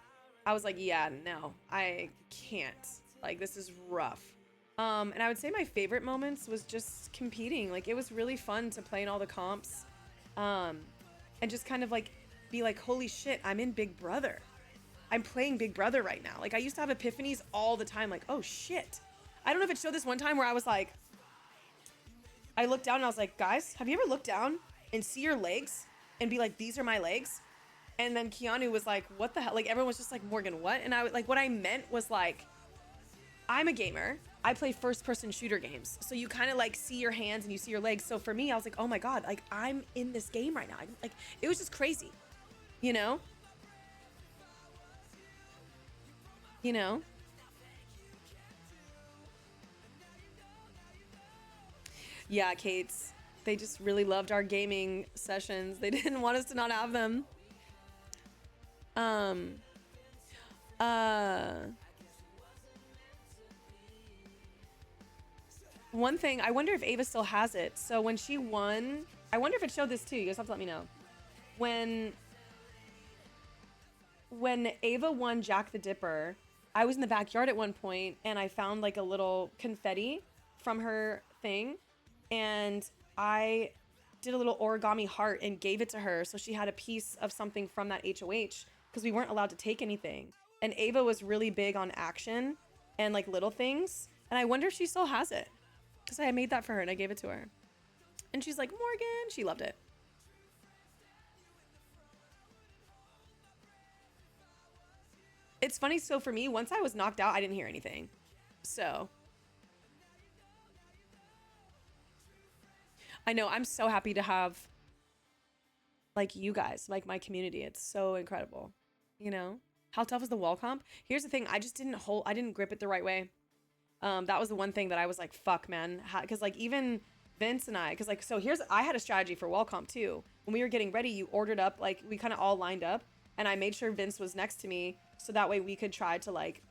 I was like, yeah, no, I can't. Like this is rough. And I would say my favorite moments was just competing. Like it was really fun to play in all the comps. And just kind of like be like, holy shit, I'm in Big Brother. I'm playing Big Brother right now. Like I used to have epiphanies all the time. Like, oh shit. I don't know if it showed this one time where I was like, I looked down and I was like, guys, have you ever looked down and see your legs and be like, these are my legs? And then Keanu was like, what the hell? Like everyone was just like, Morgan, what? And I like, what I meant was like, I'm a gamer. I play first person shooter games. So you kind of like see your hands and you see your legs. So for me, I was like, oh my God, like I'm in this game right now. Like it was just crazy, you know? You know? Yeah, Kate's. They just really loved our gaming sessions. They didn't want us to not have them. Uh One thing, I wonder if Ava still has it. So when she won, I wonder if it showed this too. You guys have to let me know. When Ava won Jack the Dipper, I was in the backyard at one point and I found like a little confetti from her thing, and I did a little origami heart and gave it to her so she had a piece of something from that HOH, because we weren't allowed to take anything. And Ava was really big on action and like little things, and I wonder if she still has it, because I made that for her and I gave it to her. And she's like, Morgan, she loved it. It's funny, so for me, once I was knocked out, I didn't hear anything. So I know, I'm so happy to have like you guys, like my community. It's so incredible. You know? How tough was the wall comp? Here's the thing, I didn't grip it the right way. That was the one thing that I was like, fuck, man. Because like even Vince and I, because like, so I had a strategy for wall comp too. When we were getting ready, you ordered up, like we kind of all lined up, and I made sure Vince was next to me so that way we could try to like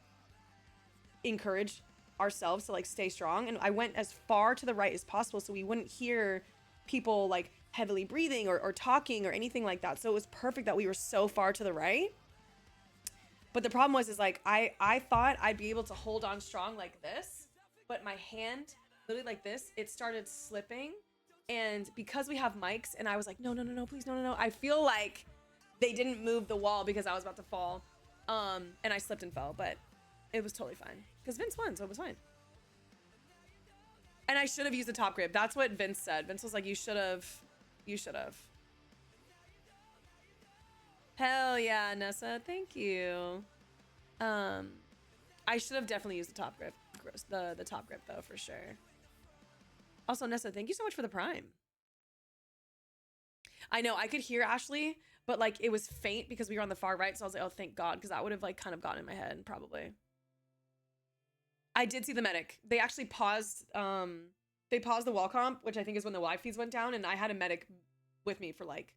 encourage ourselves to like stay strong. And I went as far to the right as possible so we wouldn't hear people like heavily breathing or talking or anything like that. So it was perfect that we were so far to the right. But the problem was, is like, I thought I'd be able to hold on strong like this, but my hand, literally like this, it started slipping. And because we have mics, and I was like, no, please, no. I feel like they didn't move the wall because I was about to fall. And I slipped and fell, but it was totally fine because Vince won, so it was fine. And I should have used the top grip. That's what Vince said. Vince was like, you should have. Hell yeah, Nessa, thank you. I should have definitely used the top grip. The top grip though, for sure. Also, Nessa, thank you so much for the Prime. I know, I could hear Ashley, but like it was faint because we were on the far right, so I was like, oh, thank God, because that would have like kind of gotten in my head, probably. I did see the medic. They actually paused, they paused the wall comp, which I think is when the Wi feeds went down, and I had a medic with me for like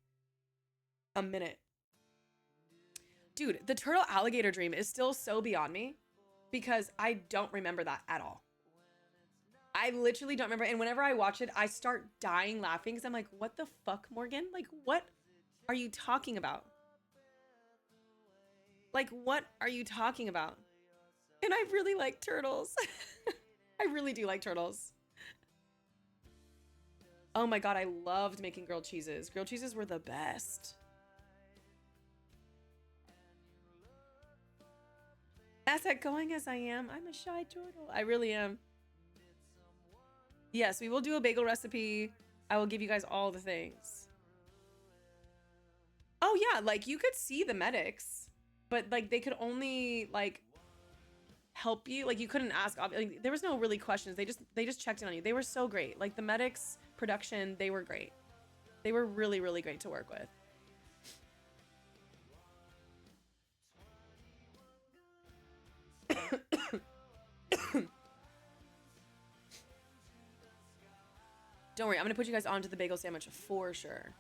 a minute. Dude, the turtle alligator dream is still so beyond me because I don't remember that at all. I literally don't remember. And whenever I watch it, I start dying laughing because I'm like, what the fuck, Morgan? Like, what are you talking about? Like, what are you talking about? And I really like turtles. I really do like turtles. Oh my God, I loved making grilled cheeses. Grilled cheeses were the best. As outgoing as I am, I'm a shy turtle. I really am. Yes, we will do a bagel recipe. I will give you guys all the things. Oh yeah, like you could see the medics, but like they could only like help you. Like you couldn't ask. Like, there was no really questions. They just checked in on you. They were so great. Like the medics production, they were great. They were really, really great to work with. Don't worry, I'm gonna put you guys onto the bagel sandwich for sure.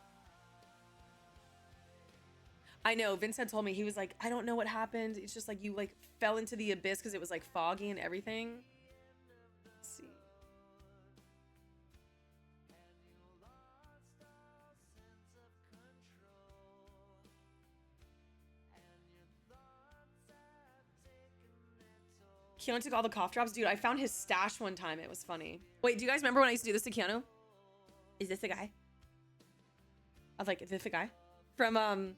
I know, Vince had told me, he was like, I don't know what happened. It's just like you like fell into the abyss because it was like foggy and everything. Let's see. Keanu took all the cough drops. Dude, I found his stash one time. It was funny. Wait, do you guys remember when I used to do this to Keanu? Is this the guy? I was like, is this the guy? From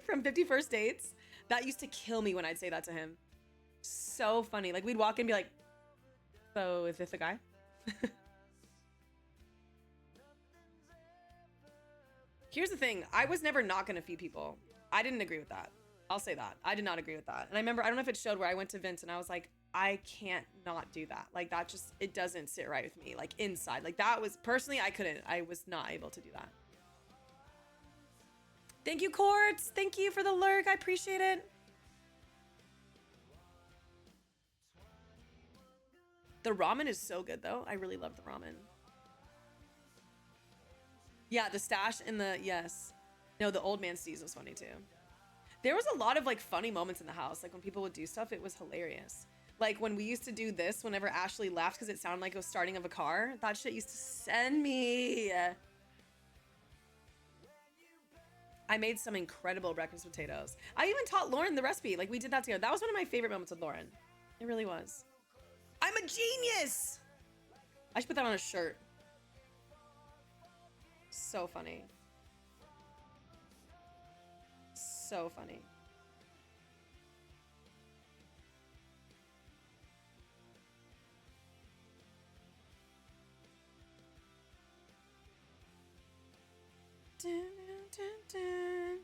from 50 First Dates? That used to kill me when I'd say that to him. So funny. Like we'd walk in and be like, so is this the guy? Here's the thing. I was never not gonna feed people. I didn't agree with that. I'll say that. I did not agree with that. And I remember, I don't know if it showed where I went to Vince and I was like, I can't not do that. Like that just, it doesn't sit right with me. Like inside, like that was, personally, I was not able to do that. Thank you, Quartz. Thank you for the lurk. I appreciate it. The ramen is so good though. I really love the ramen. Yeah, the stash and the, yes. No, the old man Steez was funny too. There was a lot of like funny moments in the house. Like when people would do stuff, it was hilarious. Like when we used to do this, whenever Ashley laughed because it sounded like it was starting of a car, that shit used to send me. I made some incredible breakfast potatoes. I even taught Lauren the recipe. Like we did that together. That was one of my favorite moments with Lauren. It really was. I'm a genius. I should put that on a shirt. So funny. So funny. Dun, dun, dun, dun.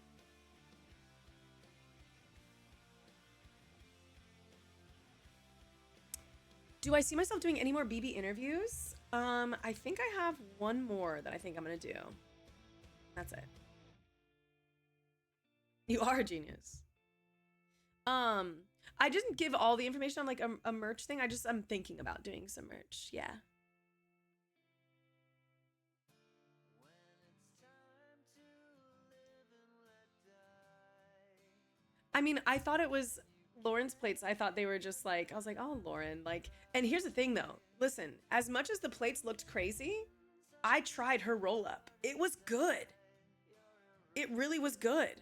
Do I see myself doing any more BB interviews? I think I have one more that I think I'm gonna do. That's it. You are a genius. I didn't give all the information on like a merch thing. I'm thinking about doing some merch. Yeah. I mean, I thought it was Lauren's plates. I thought they were just like, I was like, oh, Lauren, like, and here's the thing though. Listen, as much as the plates looked crazy, I tried her roll up. It was good. It really was good.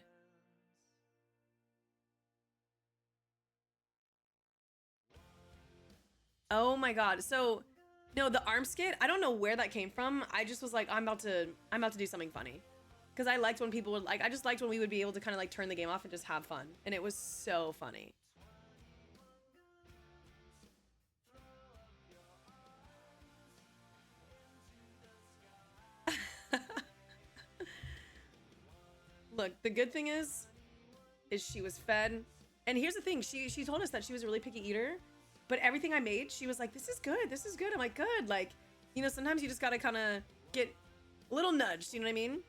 Oh my God. So, no, the arm skit, I don't know where that came from. I just was like, I'm about to do something funny. Because I liked when people would like, I just liked when we would be able to kind of like turn the game off and just have fun. And it was so funny. Look, the good thing is she was fed. And here's the thing, she told us that she was a really picky eater, but everything I made, she was like, this is good, this is good. I'm like, good. Like, you know, sometimes you just gotta kind of get a little nudged, you know what I mean?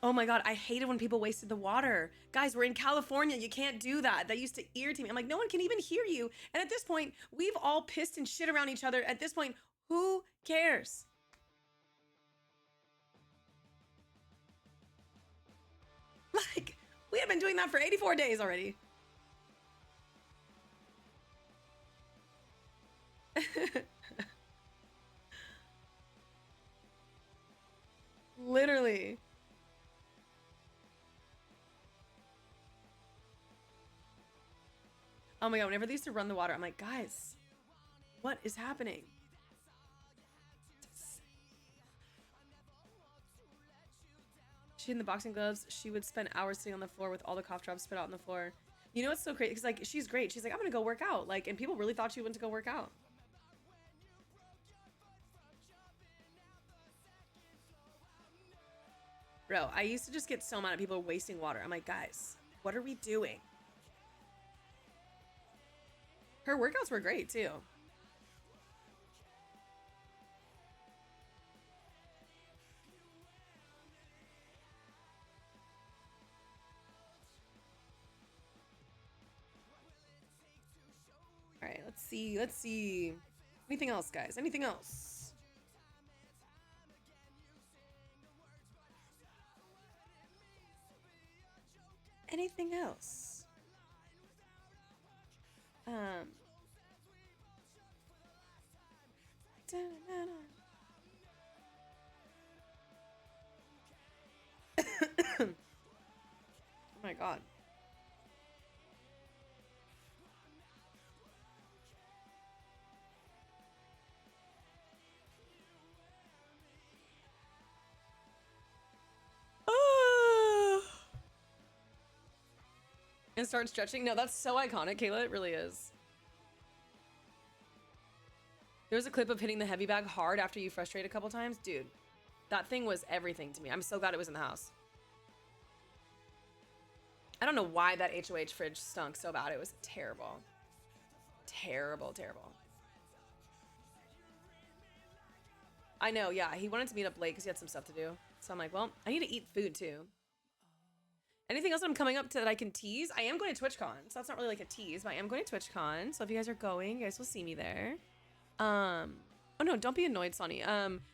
Oh my God, I hated when people wasted the water. Guys, we're in California. You can't do that. That used to irritate me. I'm like, no one can even hear you. And at this point, we've all pissed and shit around each other. At this point, who cares? Like, we have been doing that for 84 days already. Literally. Oh my God, whenever they used to run the water, I'm like, guys, what is happening? She in the boxing gloves, she would spend hours sitting on the floor with all the cough drops spit out on the floor. You know what's so crazy? Because like she's great. She's like, I'm gonna go work out. Like, and people really thought she went to go work out. Bro, I used to just get so mad at people wasting water. I'm like, guys, what are we doing? Her workouts were great too. All right, let's see. Let's see. Anything else, guys? Anything else? Anything else? Um. Oh my God. And start stretching. No, that's so iconic, Kayla. It really is. There was a clip of hitting the heavy bag hard after you frustrate a couple times. Dude, that thing was everything to me. I'm so glad it was in the house. I don't know why that HOH fridge stunk so bad. It was terrible. Terrible, terrible. I know, yeah. He wanted to meet up late because he had some stuff to do. So I'm like, well, I need to eat food too. Anything else I'm coming up to that I can tease? I am going to TwitchCon, so that's not really like a tease, but I am going to TwitchCon. So if you guys are going, you guys will see me there. Oh no, don't be annoyed, Sonny.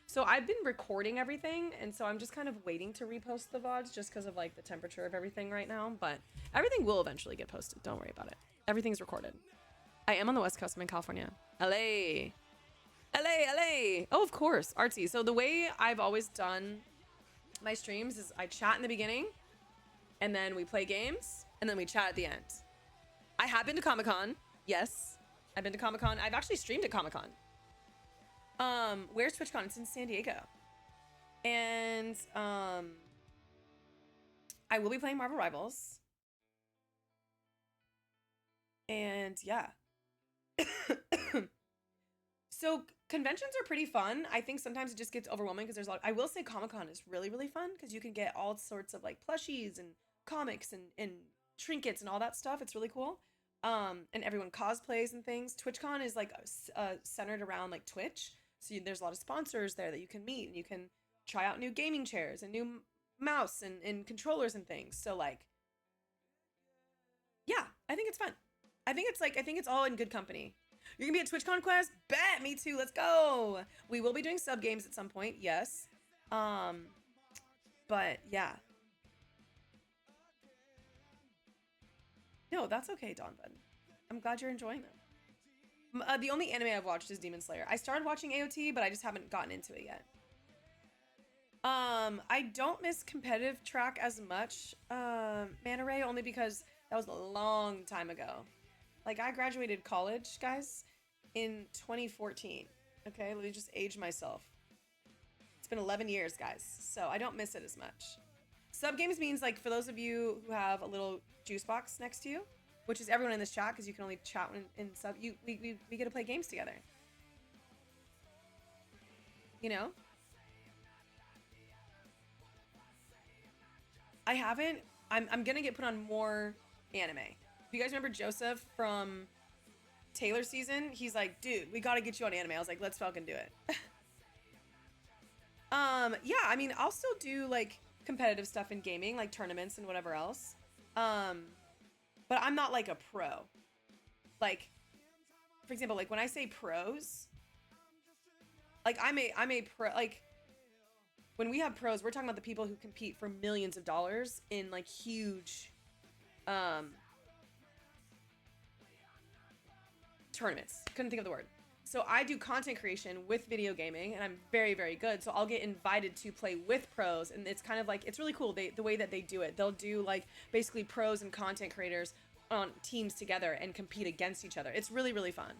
So I've been recording everything, and so I'm just kind of waiting to repost the VODs just because of like the temperature of everything right now. But everything will eventually get posted. Don't worry about it. Everything's recorded. I am on the West Coast. I'm in California. LA. LA, LA. Oh, of course. Artsy. So the way I've always done my streams is I chat in the beginning, and then we play games, and then we chat at the end. I have been to Comic-Con. Yes. I've been to Comic-Con. I've actually streamed at Comic-Con. Where's TwitchCon? It's in San Diego. And I will be playing Marvel Rivals. And yeah. So conventions are pretty fun. I think sometimes it just gets overwhelming because there's a lot. I will say Comic-Con is really, really fun because you can get all sorts of like plushies and comics and trinkets and all that stuff. It's really cool. And everyone cosplays and things. TwitchCon is like centered around like Twitch. So there's a lot of sponsors there that you can meet, and you can try out new gaming chairs and new mouse and controllers and things. So like, yeah, I think it's fun. I think it's all in good company. You're gonna be at TwitchCon Quest? Bet, me too. Let's go. We will be doing sub games at some point. Yes. But yeah. No, that's okay, Donovan. I'm glad you're enjoying them. The only anime I've watched is Demon Slayer. I started watching AOT, but I just haven't gotten into it yet. I don't miss competitive track as much, Manta Ray, only because that was a long time ago. Like, I graduated college, guys, in 2014. Okay, let me just age myself. It's been 11 years, guys, so I don't miss it as much. Sub games means, like, for those of you who have a little juice box next to you, which is everyone in this chat, because you can only chat in sub. We get to play games together. You know? I haven't. I'm gonna get put on more anime. If you guys remember Joseph from Taylor season, he's like, dude, we gotta get you on anime. I was like, let's fucking do it. Yeah, I mean, I'll still do like competitive stuff in gaming, like tournaments and whatever else. But I'm not like a pro. Like, for example, like when I say pros, like I'm a pro. Like when we have pros, we're talking about the people who compete for millions of dollars in like huge tournaments. Couldn't think of the word. So I do content creation with video gaming, and I'm very, very good. So I'll get invited to play with pros, and it's kind of like, it's really cool the way that they do it. They'll do like basically pros and content creators on teams together and compete against each other. It's really, really fun.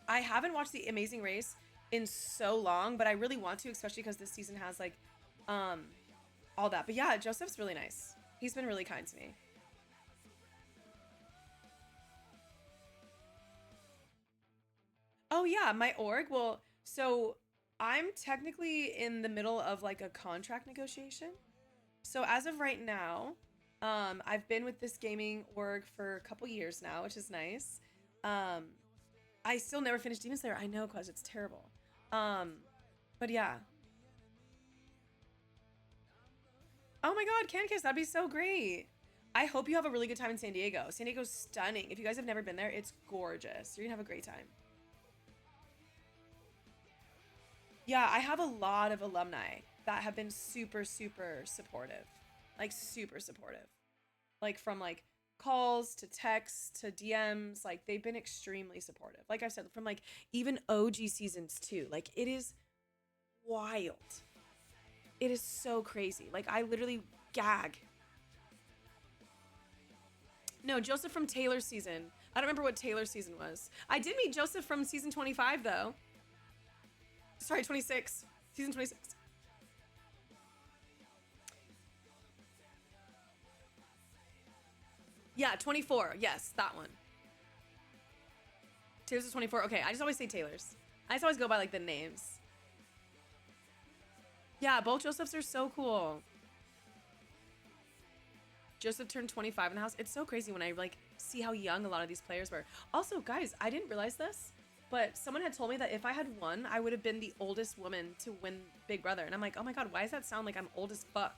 I haven't watched The Amazing Race in so long, but I really want to, especially because this season has like all that. But yeah, Joseph's really nice. He's been really kind to me. Oh yeah, my org. Well, so I'm technically in the middle of like a contract negotiation. So as of right now, I've been with this gaming org for a couple years now, which is nice. I still never finished Demon Slayer. I know, cause it's terrible. But yeah. Oh my God, Cankiss, that'd be so great. I hope you have a really good time in San Diego. San Diego's stunning. If you guys have never been there, it's gorgeous. You're gonna have a great time. Yeah, I have a lot of alumni that have been super, super supportive. Like super supportive. Like from like calls to texts to DMs, like they've been extremely supportive. Like I said, from like even OG seasons too. Like it is wild. It is so crazy. Like I literally gag. No, Joseph from Taylor's season. I don't remember what Taylor's season was. I did meet Joseph from season 25 though. Sorry, 26. Season 26. Yeah, 24. Yes, that one. Taylor's is 24. Okay, I just always say Taylor's. I just always go by like the names. Yeah, both Josephs are so cool. Joseph turned 25 in the house. It's so crazy when I like see how young a lot of these players were. Also, guys, I didn't realize this. But someone had told me that if I had won, I would have been the oldest woman to win Big Brother. And I'm like, oh my God, why does that sound like I'm old as fuck?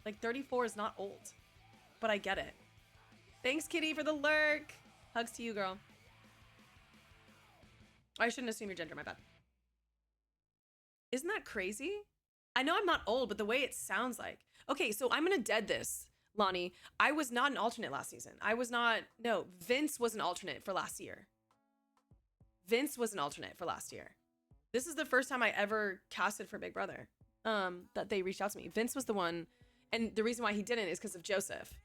Like 34 is not old, but I get it. Thanks, Kitty, for the lurk. Hugs to you, girl. I shouldn't assume your gender, my bad. Isn't that crazy? I know I'm not old, but the way it sounds like. Okay, so I'm gonna dead this, Lonnie. I was not an alternate last season. No, Vince was an alternate for last year. Vince was an alternate for last year. This is the first time I ever casted for Big Brother. That they reached out to me. Vince was the one, and the reason why he didn't is because of Joseph.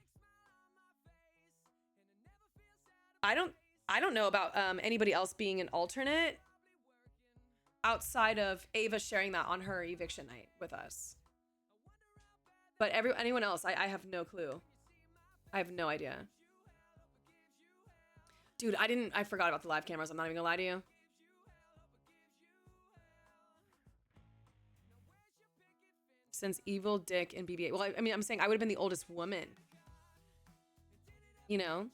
I don't know about anybody else being an alternate outside of Ava sharing that on her eviction night with us. But anyone else, I have no clue. I have no idea. Dude, I forgot about the live cameras. I'm not even gonna lie to you. Since Evil, Dick, and BB-8. Well, I mean, I'm saying I would have been the oldest woman. You know?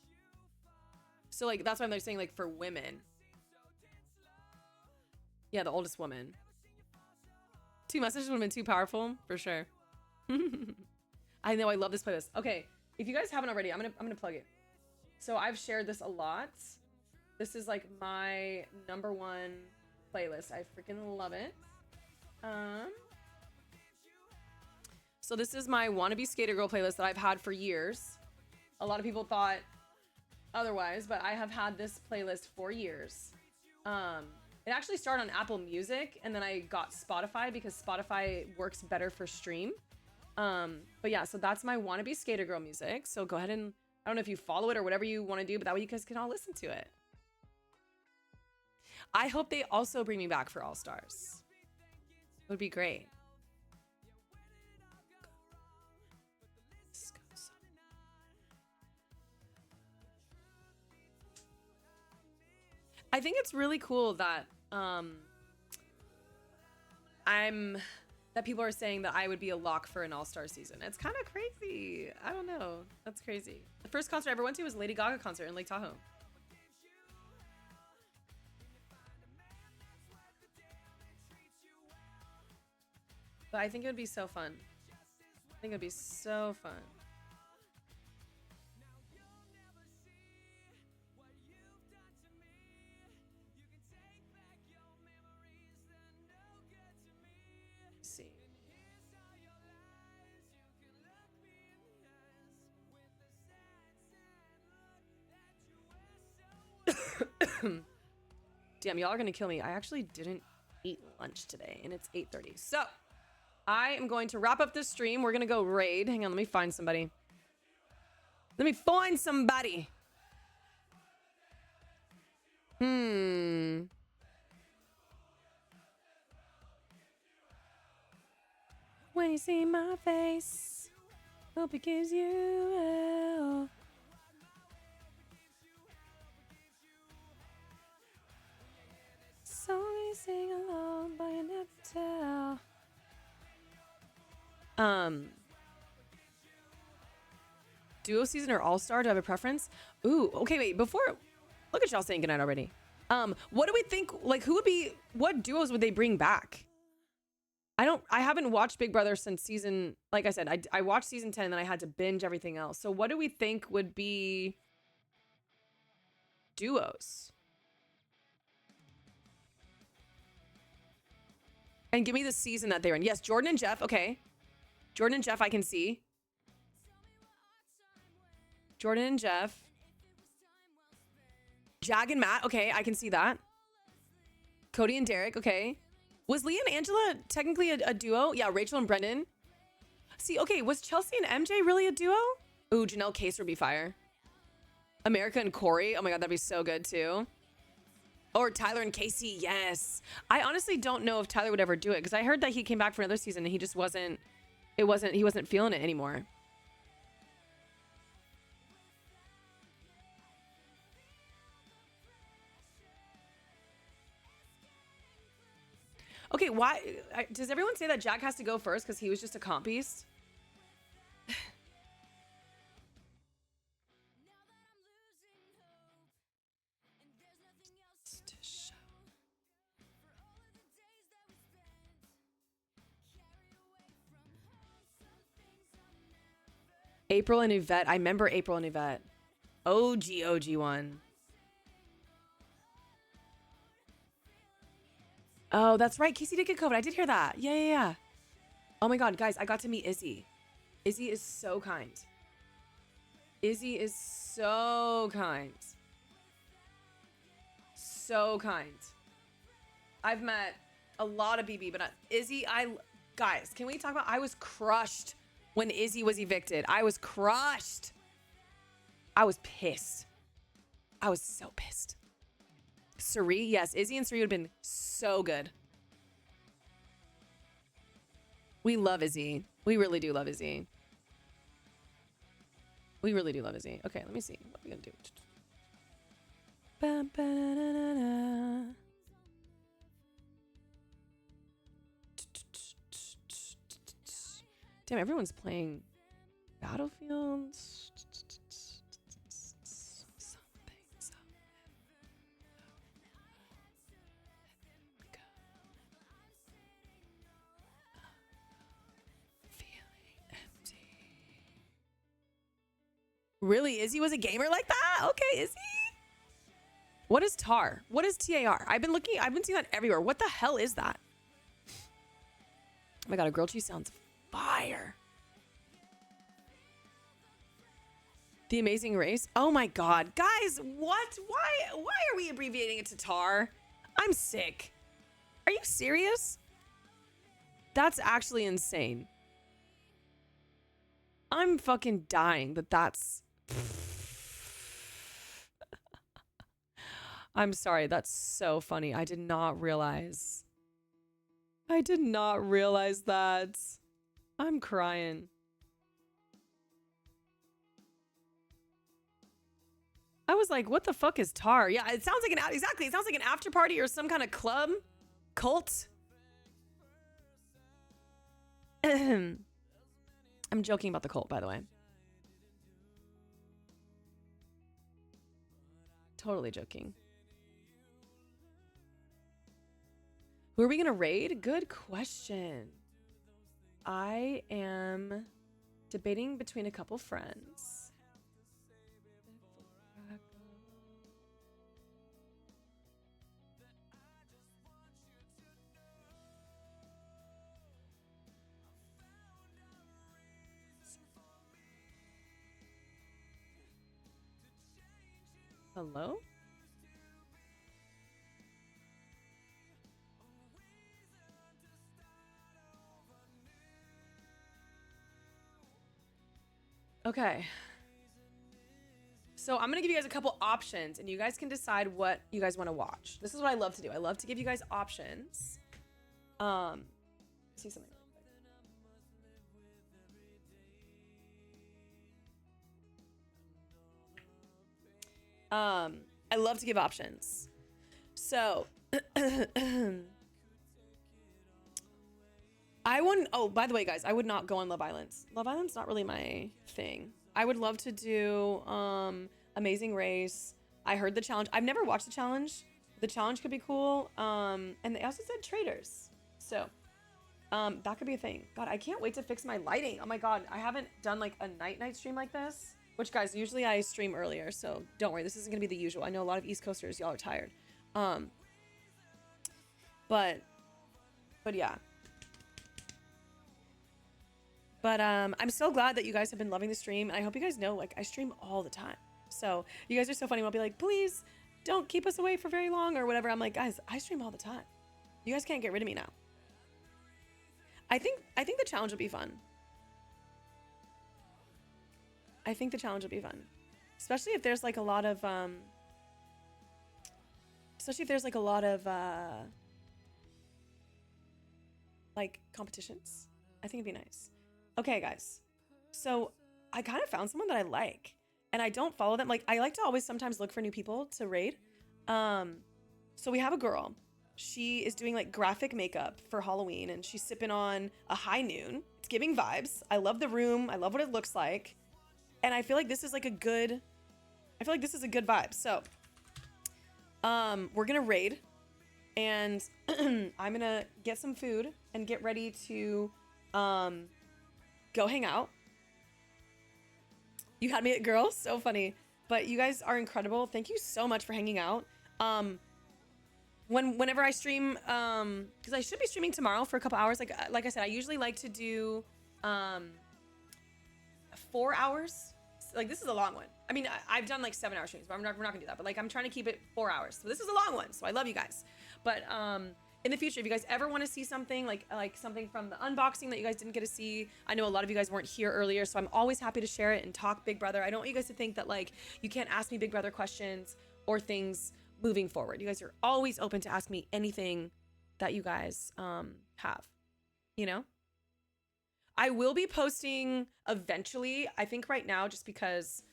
So, like, that's why I'm saying, like, for women. Yeah, the oldest woman. 2 messages would have been too powerful, for sure. I know, I love this playlist. Okay, if you guys haven't already, I'm gonna plug it. So I've shared this a lot. This is like my #1 playlist. I freaking love it. So this is my Wannabe Skater Girl playlist that I've had for years. A lot of people thought otherwise, but I have had this playlist for years. It actually started on Apple Music, and then I got Spotify because Spotify works better for stream. But yeah, so that's my Wannabe Skater Girl music. So go ahead and, I don't know if you follow it or whatever you want to do, but that way you guys can all listen to it. I hope they also bring me back for All Stars. It would be great. I think it's really cool that that people are saying that I would be a lock for an all-star season. It's kind of crazy. I don't know. That's crazy. The first concert I ever went to was Lady Gaga concert in Lake Tahoe. But I think it would be so fun. I think it would be so fun. Damn, y'all are gonna kill me. I actually didn't eat lunch today, and it's 8:30. So, I am going to wrap up this stream. We're gonna go raid. Hang on, let me find somebody. Let me find somebody. When you see my face, hope it gives you hell. So we sing along, but you never tell. Duo season or all-star? Do I have a preference? Ooh, okay, wait, before, look at y'all saying goodnight already. What do we think, like, what duos would they bring back? I haven't watched Big Brother since season, like I said, I watched season 10 and then I had to binge everything else. So what do we think would be duos? And give me the season that they're in. Yes, Jordan and Jeff, okay. Jordan and Jeff, I can see. Jordan and Jeff. Jag and Matt, okay, I can see that. Cody and Derek, okay. Was Leah and Angela technically a duo? Yeah, Rachel and Brendan. See, okay, was Chelsea and MJ really a duo? Ooh, Janelle Case would be fire. America and Corey, oh my God, that'd be so good too. Or Tyler and Casey, yes. I honestly don't know if Tyler would ever do it because I heard that he came back for another season and he just he wasn't feeling it anymore. Okay, why does everyone say that Jack has to go first because he was just a comp piece? April and Yvette. I remember April and Yvette. OG one. Oh, that's right. Casey did get COVID. I did hear that. Yeah. Oh my God, guys, I got to meet Izzy. Izzy is so kind. Izzy is so kind. So kind. I've met a lot of BB, but not Izzy. Guys, can we talk about, I was crushed when Izzy was evicted. I was crushed. I was pissed. I was so pissed. Suri, yes, Izzy and Suri would have been so good. We love Izzy. We really do love Izzy. We really do love Izzy. Okay, let me see. What are we gonna do? Damn, everyone's playing Battlefield. Really? Izzy was a gamer like that? Okay, Izzy. What is TAR? What is TAR? I've been seeing that everywhere. What the hell is that? Oh my God, a grilled cheese sounds fire. The Amazing Race. Oh my God. Guys, what? Why are we abbreviating it to TAR? I'm sick. Are you serious? That's actually insane. I'm fucking dying that that's... I'm sorry. That's so funny. I did not realize that. I'm crying. I was like, what the fuck is TAR? Yeah, it sounds like exactly. It sounds like an after party or some kind of club, cult. I'm joking about the cult, by the way. Totally joking. Who are we gonna raid? Good question. I am debating between a couple friends. Hello? Okay. So I'm going to give you guys a couple options and you guys can decide what you guys want to watch. This is what I love to do. I love to give you guys options. See something really quick. I love to give options. So oh, by the way, guys, I would not go on Love Island. Love Island's not really my thing. I would love to do Amazing Race. I heard the challenge. I've never watched the challenge. The challenge could be cool. And they also said traders. So that could be a thing. God, I can't wait to fix my lighting. Oh my God, I haven't done like a night stream like this. Which, guys, usually I stream earlier, so don't worry. This isn't going to be the usual. I know a lot of East Coasters, y'all are tired. But yeah. But I'm so glad that you guys have been loving the stream. And I hope you guys know, like, I stream all the time. So you guys are so funny. I'll be like, please don't keep us away for very long or whatever. I'm like, guys, I stream all the time. You guys can't get rid of me now. I think the challenge will be fun. I think the challenge will be fun. Especially if there's like a lot of like competitions. I think it'd be nice. Okay, guys. So I kind of found someone that I like and I don't follow them. Like I like to always sometimes look for new people to raid. So we have a girl. She is doing like graphic makeup for Halloween and she's sipping on a High Noon. It's giving vibes. I love the room. I love what it looks like. And I feel like this is like a good vibe. So, we're gonna raid and I'm gonna get some food and get ready to, go hang out. You had me at girl. So funny. But you guys are incredible. Thank you so much for hanging out. Whenever I stream, because I should be streaming tomorrow for a couple hours. Like I said, I usually like to do 4 hours. Like this is a long one. I mean, I've done like 7-hour streams, but we're not gonna do that. But like I'm trying to keep it 4 hours. So this is a long one. So I love you guys. But in the future, if you guys ever want to see something like something from the unboxing that you guys didn't get to see, I know a lot of you guys weren't here earlier, so I'm always happy to share it and talk Big Brother. I don't want you guys to think that like you can't ask me Big Brother questions or things moving forward. You guys are always open to ask me anything that you guys have, you know? I will be posting eventually, I think right now, just because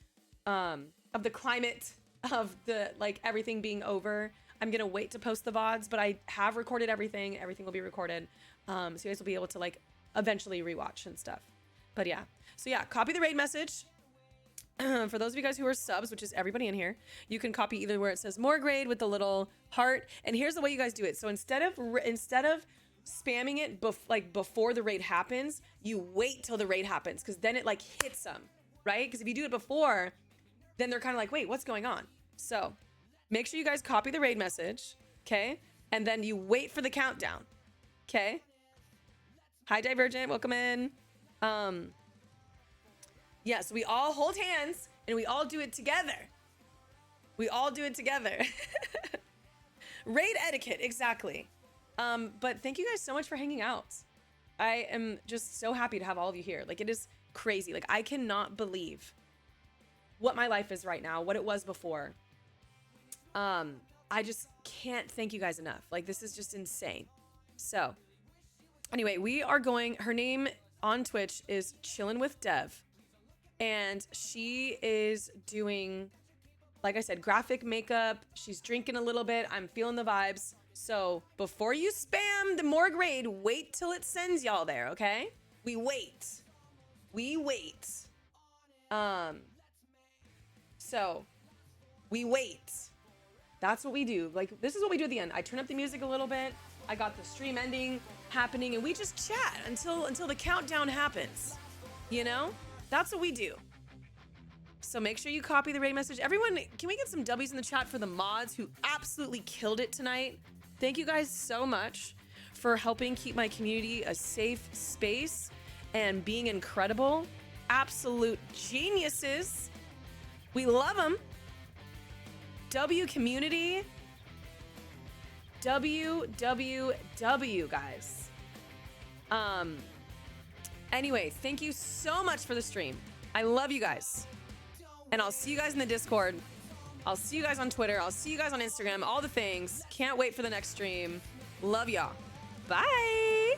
of the climate of the like everything being over, I'm gonna wait to post the VODs, but I have recorded everything. Everything will be recorded. So you guys will be able to like eventually rewatch and stuff. But yeah, so yeah, copy the raid message. For those of you guys who are subs, which is everybody in here, you can copy either where it says more grade with the little heart. And here's the way you guys do it. So instead of spamming it before the raid happens, you wait till the raid happens, because then it like hits them, right? Because if you do it before, then they're kind of like, wait, what's going on? So make sure you guys copy the raid message, okay? And then you wait for the countdown, okay? Hi, Divergent, welcome in. Yeah, so we all hold hands and we all do it together. We all do it together. Raid etiquette, exactly. But thank you guys so much for hanging out. I am just so happy to have all of you here. Like, it is crazy. Like, I cannot believe what my life is right now, what it was before. I just can't thank you guys enough. Like, this is just insane. So, anyway, we are going, her name on Twitch is Chillin' with Dev. And she is doing, like I said, graphic makeup. She's drinking a little bit. I'm feeling the vibes. So before you spam the morgue raid, wait till it sends y'all there, okay? We wait. We wait. So we wait. That's what we do. Like, this is what we do at the end. I turn up the music a little bit. I got the stream ending happening, and we just chat until the countdown happens. You know? That's what we do. So make sure you copy the raid message. Everyone, can we get some W's in the chat for the mods who absolutely killed it tonight? Thank you guys so much for helping keep my community a safe space and being incredible. Absolute geniuses. We love them. W community. WWW, guys. Anyway, thank you so much for the stream. I love you guys. And I'll see you guys in the Discord. I'll see you guys on Twitter. I'll see you guys on Instagram. All the things. Can't wait for the next stream. Love y'all. Bye.